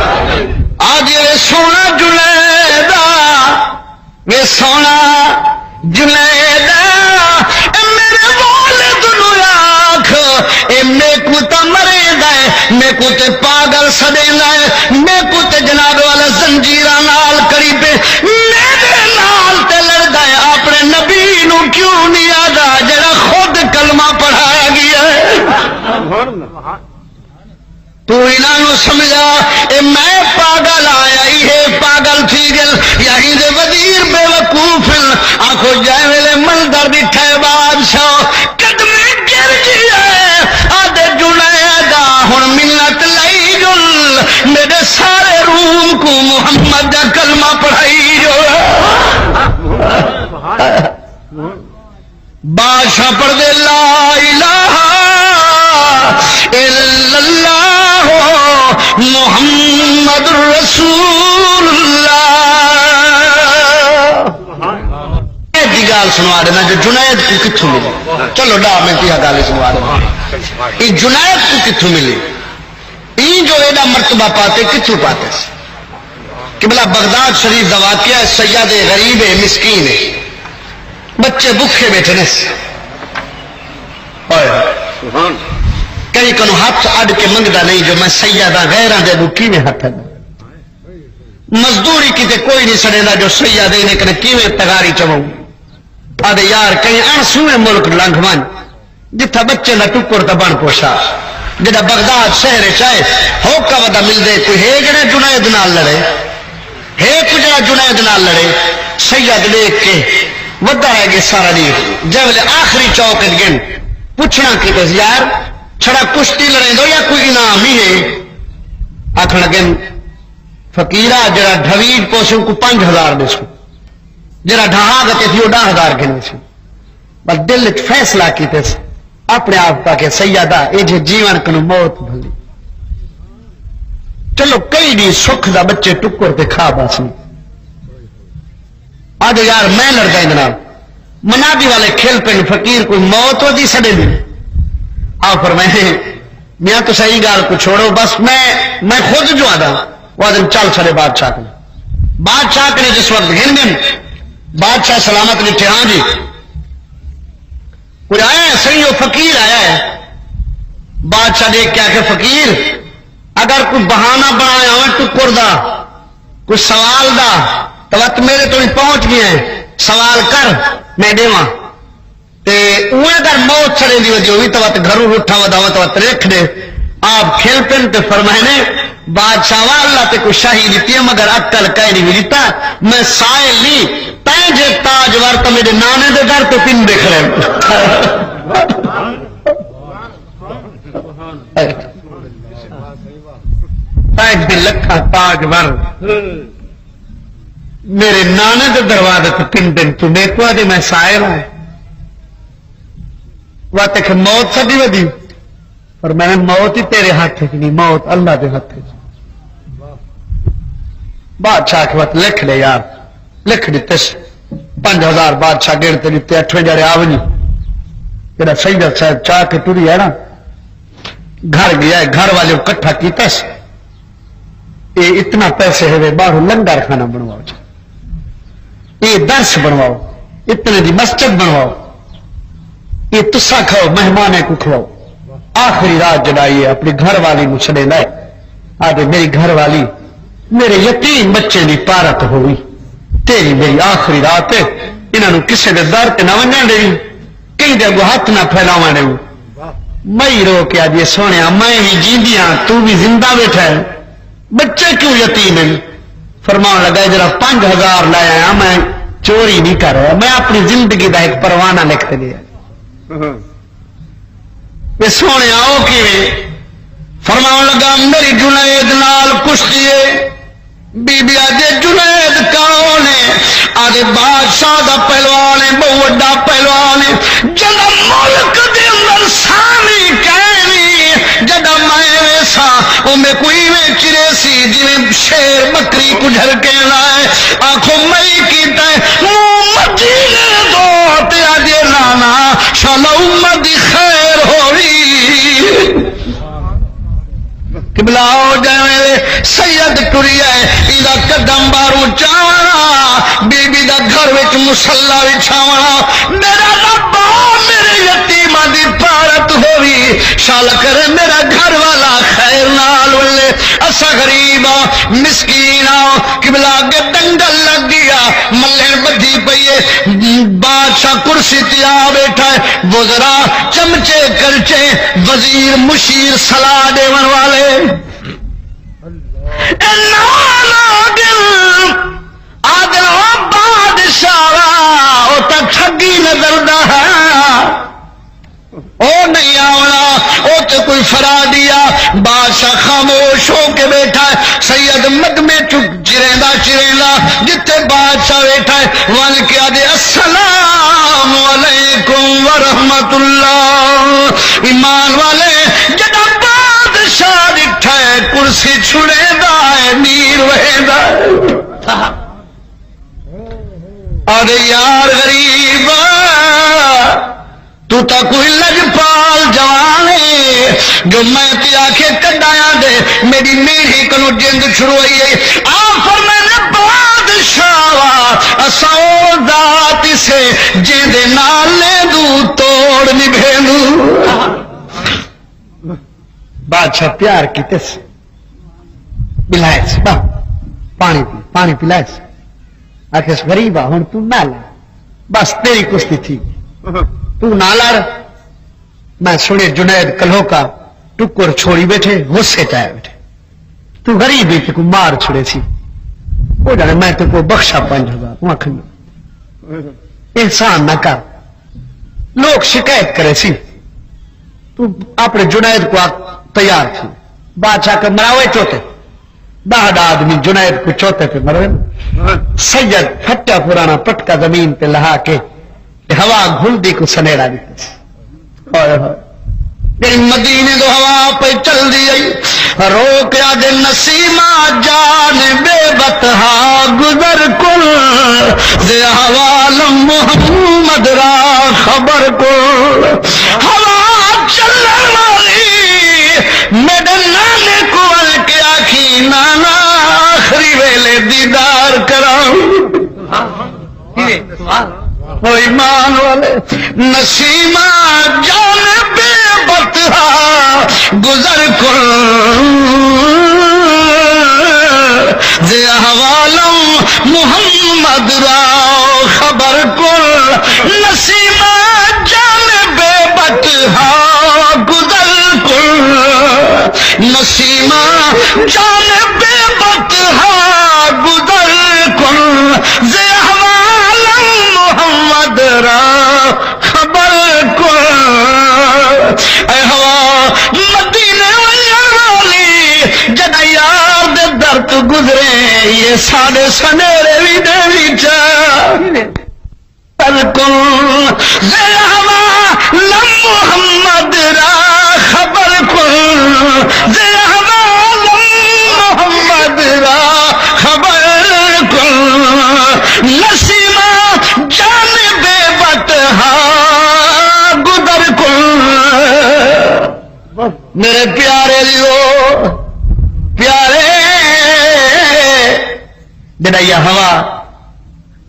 آج یہ سونا جنیدہ یہ سونا جنیدہ میرے والد نو آنکھ اے میں کو تا مریدا ہے میں کو تے پاگل سدیندا ہے میں کو تے جناب والا زنجیراں نال کری پہ میرے نال تے لڑدا ہے اپنے نبی نو کیوں نہیں آدا جڑا خود کلمہ پڑھایا گیا ہے تو انہوں سمجھا اے میں پاگل آیا یہ پاگل تھی گل یہی دے وزیر بے وقوف آنکھو جائے ویلے منظر بیٹھے بادشاہ قدمے گر گیا آدھے جنیدہ ہن منت لئی جل میرے سارے روم کو محمد کا کلمہ پڑھائی جو بادشاہ پڑھ دے لا الہ الا اللہ محمد رسول اللہ ایک گال سنوا دینا جو جنید کو کتھوں ملی چلو ڈا میں تیہ گالی سنوا دینا یہ جنید کو کتھوں ملی یہ جو ایڈا مرتبہ پاتے کتھوں پاتے کہ بلا بغداد شریف دا واقعہ سیاد غریب ہے مسکین ہے بچے بکھے بیٹھے نے کہیں کنو ہاتھ اڈ کے منگتا نہیں جو میں سیادہ غیران دے بکی میں ہاتھ مزدوری کی تے کوئی نہیں سڑے دا جو سیادہ نے کنے کیویں تگاری چموں آدھے یار کہیں انسویں ملک لنگ من جتھا بچے دا ٹکر دا بن پوشا جڑا بغداد شہر چاہے ہوکا ودا مل دے کوئی ہے جڑا جنید نال لڑے ہے کوئی جڑا جنید نال لڑے سید دیکھ کے ودا ہے گے سارا نہیں جب آخری چوک گن پوچھنا کہ بس یار چھڑا کشتی لڑیں دو یا کوئی انعام ہی ہے آخر گن فقیرہ جڑا ڈھویڈ پوچھوں کو 5000 دے سو جڑا ڈھہا گتے تھی وہ 10,000 گنے سے بس دل فیصلہ کیتے سے اپنے آپ کا کہ سیادہ اے جے جیون کنو موت بھلی چلو کئی دی سکھ دا بچے ٹکر تے کھا باسنی آج یار میں لڑ گئی جناب منادی والے کھیل پہ فقیر کوئی موت ہو دی سڑے دی آفر میں تو صحیح گال کو چھوڑو بس میں خود جو آدھا وہ آدھا چل سڑے بادشاہ کے نے جس وقت گھن گن بادشاہ سلامت لٹھے ہاں جی کوئی آیا ہے صحیح وہ فقیر آیا ہے بادشاہ دیکھ کے آخر فقیر اگر کوئی بہانہ بنایا ہوا ٹکر دا کوئی سوال دا تو وقت میرے تو پہنچ گیا ہے سوال کر میں دیواں تے اوہ اگر موت سڑے دی وجہ ہوئی تو وقت گھروں اٹھا ودا تو وقت رکھ دے آپ کھیل پن تے فرمائنے بادشاہ اللہ تے کوئی شاہی دیتی ہے مگر عقل کہہ نہیں ملتا میں سائل لی تائیں جے تاج وار تو میرے نانے دے گھر تو پن دیکھ رہے تاج بھی لکھا تاج ور میرے نانے کے دروازے تو تین دن تو میرے کو آدھے میں سائر ہوں وہ تک موت سبھی ودی پر میں نے موت ہی تیرے ہاتھ نہیں موت اللہ کے ہاتھ بادشاہ کے وقت لکھ لے یار لکھ دیتے 5000 بادشاہ گڑتے دیتے 8 جڑے آونی جڑا سید صاحب چاہ کے ٹری ہے نا گھر گیا ہے گھر والے اکٹھا کیتا یہ اتنا پیسے ہوئے باہر لنگر کھانا بنواؤ یہ درس بنواؤ اتنے دی مسجد بنواؤ یہ تسا کھاؤ مہمانے کو کھلاؤ آخری رات جڑائی ہے اپنی گھر والی مچھلے لائے آدھے میری گھر والی میرے یتیم بچے کی پارت ہوئی تیری میری آخری رات ہے انہوں کسی کے در سے نہ ونجن دے کہیں دے اگو ہاتھ نہ پھیلاوا دے میں رو کے آج یہ سونے میں بھی جیندی ہاں تو بھی زندہ بیٹھا ہے بچے کیوں یتیم ہیں فرمان لگا جرا 5000 لایا میں چوری نہیں کر رہا میں اپنی زندگی کا ایک پروانہ لکھ دیا یہ سونے آؤ کہ فرمان لگا میری جنید نال کشتی ہے بی بی آدھے جنید کون ہے آدھے بادشاہ دا پہلوان ہے بہت بڑا پہلوان ہے جدا ملک دے اندر سامی کہنی جدا میں ویسا وہ میں کوئی میں چرے سی جنہیں شیر بکری کو جھرکے لائے آنکھوں میں کیتا ہے مدینے دو تے آدھے لانا شالا امت خیر ہوئی قبلہ ہو جائے سید ٹری ہے ایدہ قدم بارو چاونا بی بی دا گھر وچ مسلح وچھاونا میرا ربا میرے یتیمہ دی پارت ہوئی شال کرے میرا گھر والا خیر نال ولے اسا غریبا مسکینا قبلہ کے دنگل لگ گیا ملین بدھی پئیے بادشاہ کرسی تیا بیٹھا ہے وزرا چمچے کرچے وزیر مشیر صلاح دیون والے بادشاہ وہ تو ٹھگی نظر دا ہے وہ نہیں آنا وہ تو کوئی فرا دیا بادشاہ خاموش ہو کے بیٹھا ہے سید مدمے چریندا چریندا جتے بادشاہ بیٹھا ہے ون کیا دے السلام علیکم ورحمت اللہ ایمان والے جدا بادشاہ دکھا ہے کرسی چھڑے دا ہے نیر وہے دا اور یار غریب تو تا کوئی لجپال جوان ہے جو میں تی آنکھیں کڈایا دے میری میری کنو جند چھڑوئی ہے آفر میں نے بادشاہ اساؤ ذات سے جند نالے دو توڑ نبھینو بادشاہ پیار کی تس بلائے سے پانی پلائے سے آخر غریبہ ہون تو نہ لڑ بس تیری کشتی تھی تو نہ لڑ میں سنے جنید کلو کا ٹکر چھوڑی بیٹھے غصے چاہے بیٹھے تو غریب ہی کو مار چھڑے سی وہ جانے میں تو کو بخشا 5000 وہاں کھنو احسان نہ کر لوگ شکایت کرے سی تو اپنے جنید کو تیار تھی بادشاہ کا مراوے چوتے 10 آدمی جنید کو چوتے پہ مروے سید پھٹا پرانا پٹکا زمین پہ لہا کے ہوا گھل دی کو سنیڑا دیتے میری مدینے دو ہوا پہ چل دی روک یاد نسیمہ جان بے بتہا گزر کل دے حوالم محمد را خبر کل ہوا چلن والی میرے نانے کو کے آخی نانا آخری ویلے دیدار کراؤں ایمان والے نسیمہ جان بے بتہا گزر کر دے حوالم محمد را خبر کر نسیمہ جان بے بتہا گزر کر نسیمہ جان بے بتہا گزر کر دے محمد را خبر کو اے ہوا مدینے والی بچے ساڈے سنیرے بھی دے وچا کل زیاوا لم محمد را خبر کل زیاوا لم محمد را خبر کل نسیما جانب بطحا گدر کل میرے پیارے لیو پیارے جڑا یہ ہوا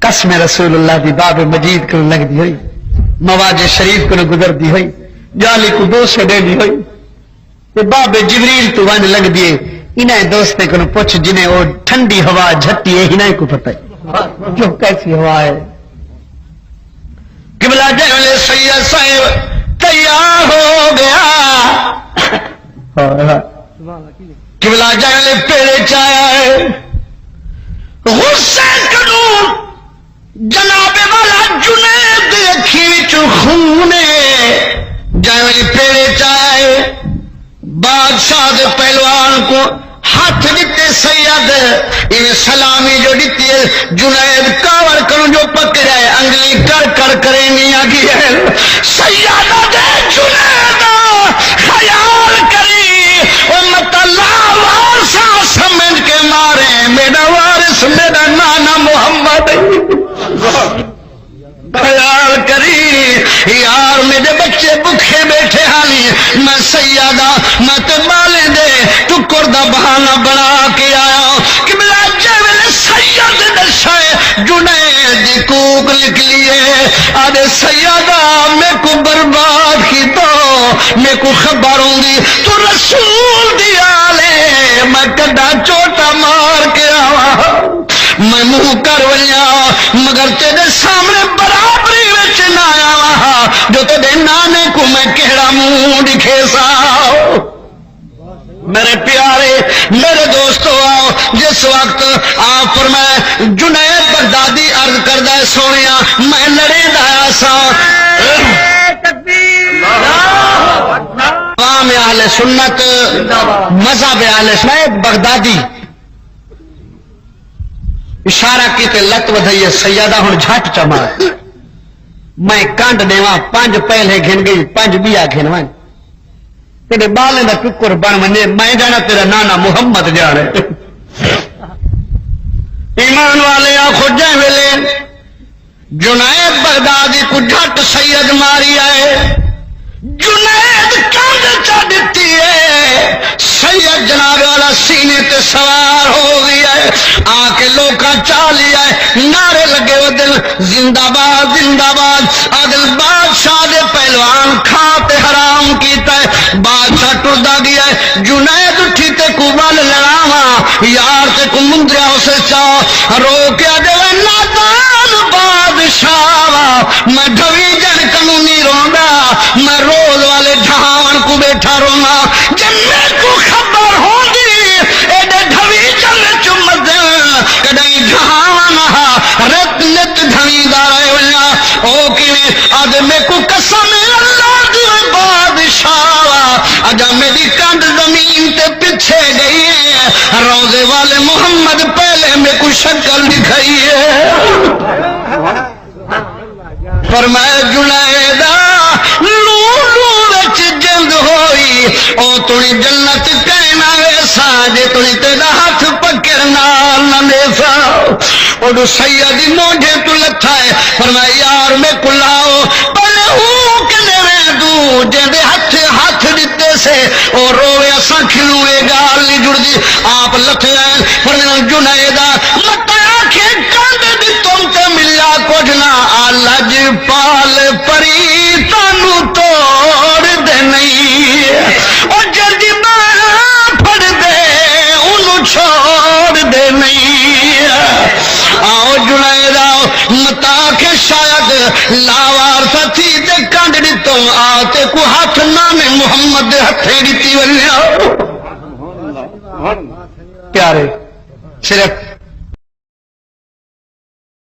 قسم رسول اللہ دی باب مجید کو لگ دی ہوئی مواج شریف کو گزر دی ہوئی جالی کو دو سے دے دی ہوئی تے باب جبریل تو ون لگ دیے انہیں دوستے کو پوچھ جنہیں وہ ٹھنڈی ہوا جھٹی ہے انہیں کو پتہ ہے جو کیسی ہوا ہے قبلہ جہلے سید صاحب تیار ہو گیا قبلہ جہلے پیڑے چایا ہے غصے کروں جناب والا جنید اکھی خون جائے پیڑے چاہے بادشاہ دے پہلوان کو ہاتھ دیتے سید انہیں سلامی جو دیتی ہے جنید کاور کروں جو پکڑا ہے انگلی کر کر کرے نہیں آگی ہے سیدہ دے جنید خیال کری امت اللہ وارسا سمجھ کے مارے میرا وارث میرا نانا محمد خیال کری یار میرے بچے بکھے بیٹھے حالی میں سیادہ میں تے مالے دے ٹکر دا بہانہ بنا کے آیا کہ ملا جیوے سید دشائے جنید دی کوک لکھ لیے آدھے سیادہ میں کو برباد کی تو میں کو خبر ہوں گی تو رسول دی آلے میں کڈا چوٹا مار کے آوا میں منہ کر ولیا مگر تیرے سامنے برابری وچ نہ آیا جو تیرے نانے کو میں کہڑا منہ دکھے سا میرے پیارے میرے دوستو آؤ جس وقت آپ فرمائے جنید بغدادی عرض کردہ سونیا میں لڑے دایا سا عوام اہل سنت مذہب اہل سنت بغدادی اشارہ کی تے لت ودھائیے سیادہ ہوں جھٹ چما میں کانڈ دیواں 5 پہلے گھن گئی 5 بیا گھنواں تیرے بالے دا ٹکر بن منے میں جانا تیرا نانا محمد جانے ایمان والے آخو جائیں ویلے جنید بغدادی کو جھٹ سید ماری آئے جنید کانڈ چا دیتی ہے سید جناب والا سینے تے سوار ہو گیا ہے آ کے لوکاں چالی آئے نعرے لگے وہ دل زندہ باد عادل بادشاہ دے پہلوان کھاتے حرام کیتا ہے بادشاہ ٹردا گیا ہے جنید اٹھی تے کو بال لڑاوا یار تے کو مندریا اسے چاہ رو کے دے نادان بادشاہ میں ڈھوی جن قانونی روندا میں روز والے جہان کو بیٹھا رونا جن میں کو خبر ہوندی ایڈے ڈھوی جن چمد کدیں جہان رت نت ڈھوی دارے ولا او کیویں اج میں کو قسم اللہ دی بادشاہ اجا میری کانڈ زمین تے پیچھے گئی ہے روزے والے محمد پہلے میں کو شکل دکھائی ہے فرمایا جنیدہ لولو وچ جلد ہوئی او تڑی جنت کہنا ویسا جے تڑی تیرا ہاتھ پکڑنا نہ دیسا اوڈو سیدی موجے تو لتھا ہے فرمایا یار میں کلاؤ پہلے ہوں کنے میں دو جے دے ہاتھ دیتے سے او روے اساں کھلوے گال نہیں جڑ دی آپ لتھے ہیں فرمایا جنیدہ متا آنکھیں کاند دی تم تے ملا کچھ نہ لج پال پری تانو توڑ دے نہیں اور جلدی پھڑ دے انہوں چھوڑ دے نہیں آؤ جنید آؤ متا کے شاید لاوار سا تھی دے کانڈ دی تو آتے کو ہاتھ نانے محمد دے ہتھے دیتی ولی آؤ پیارے صرف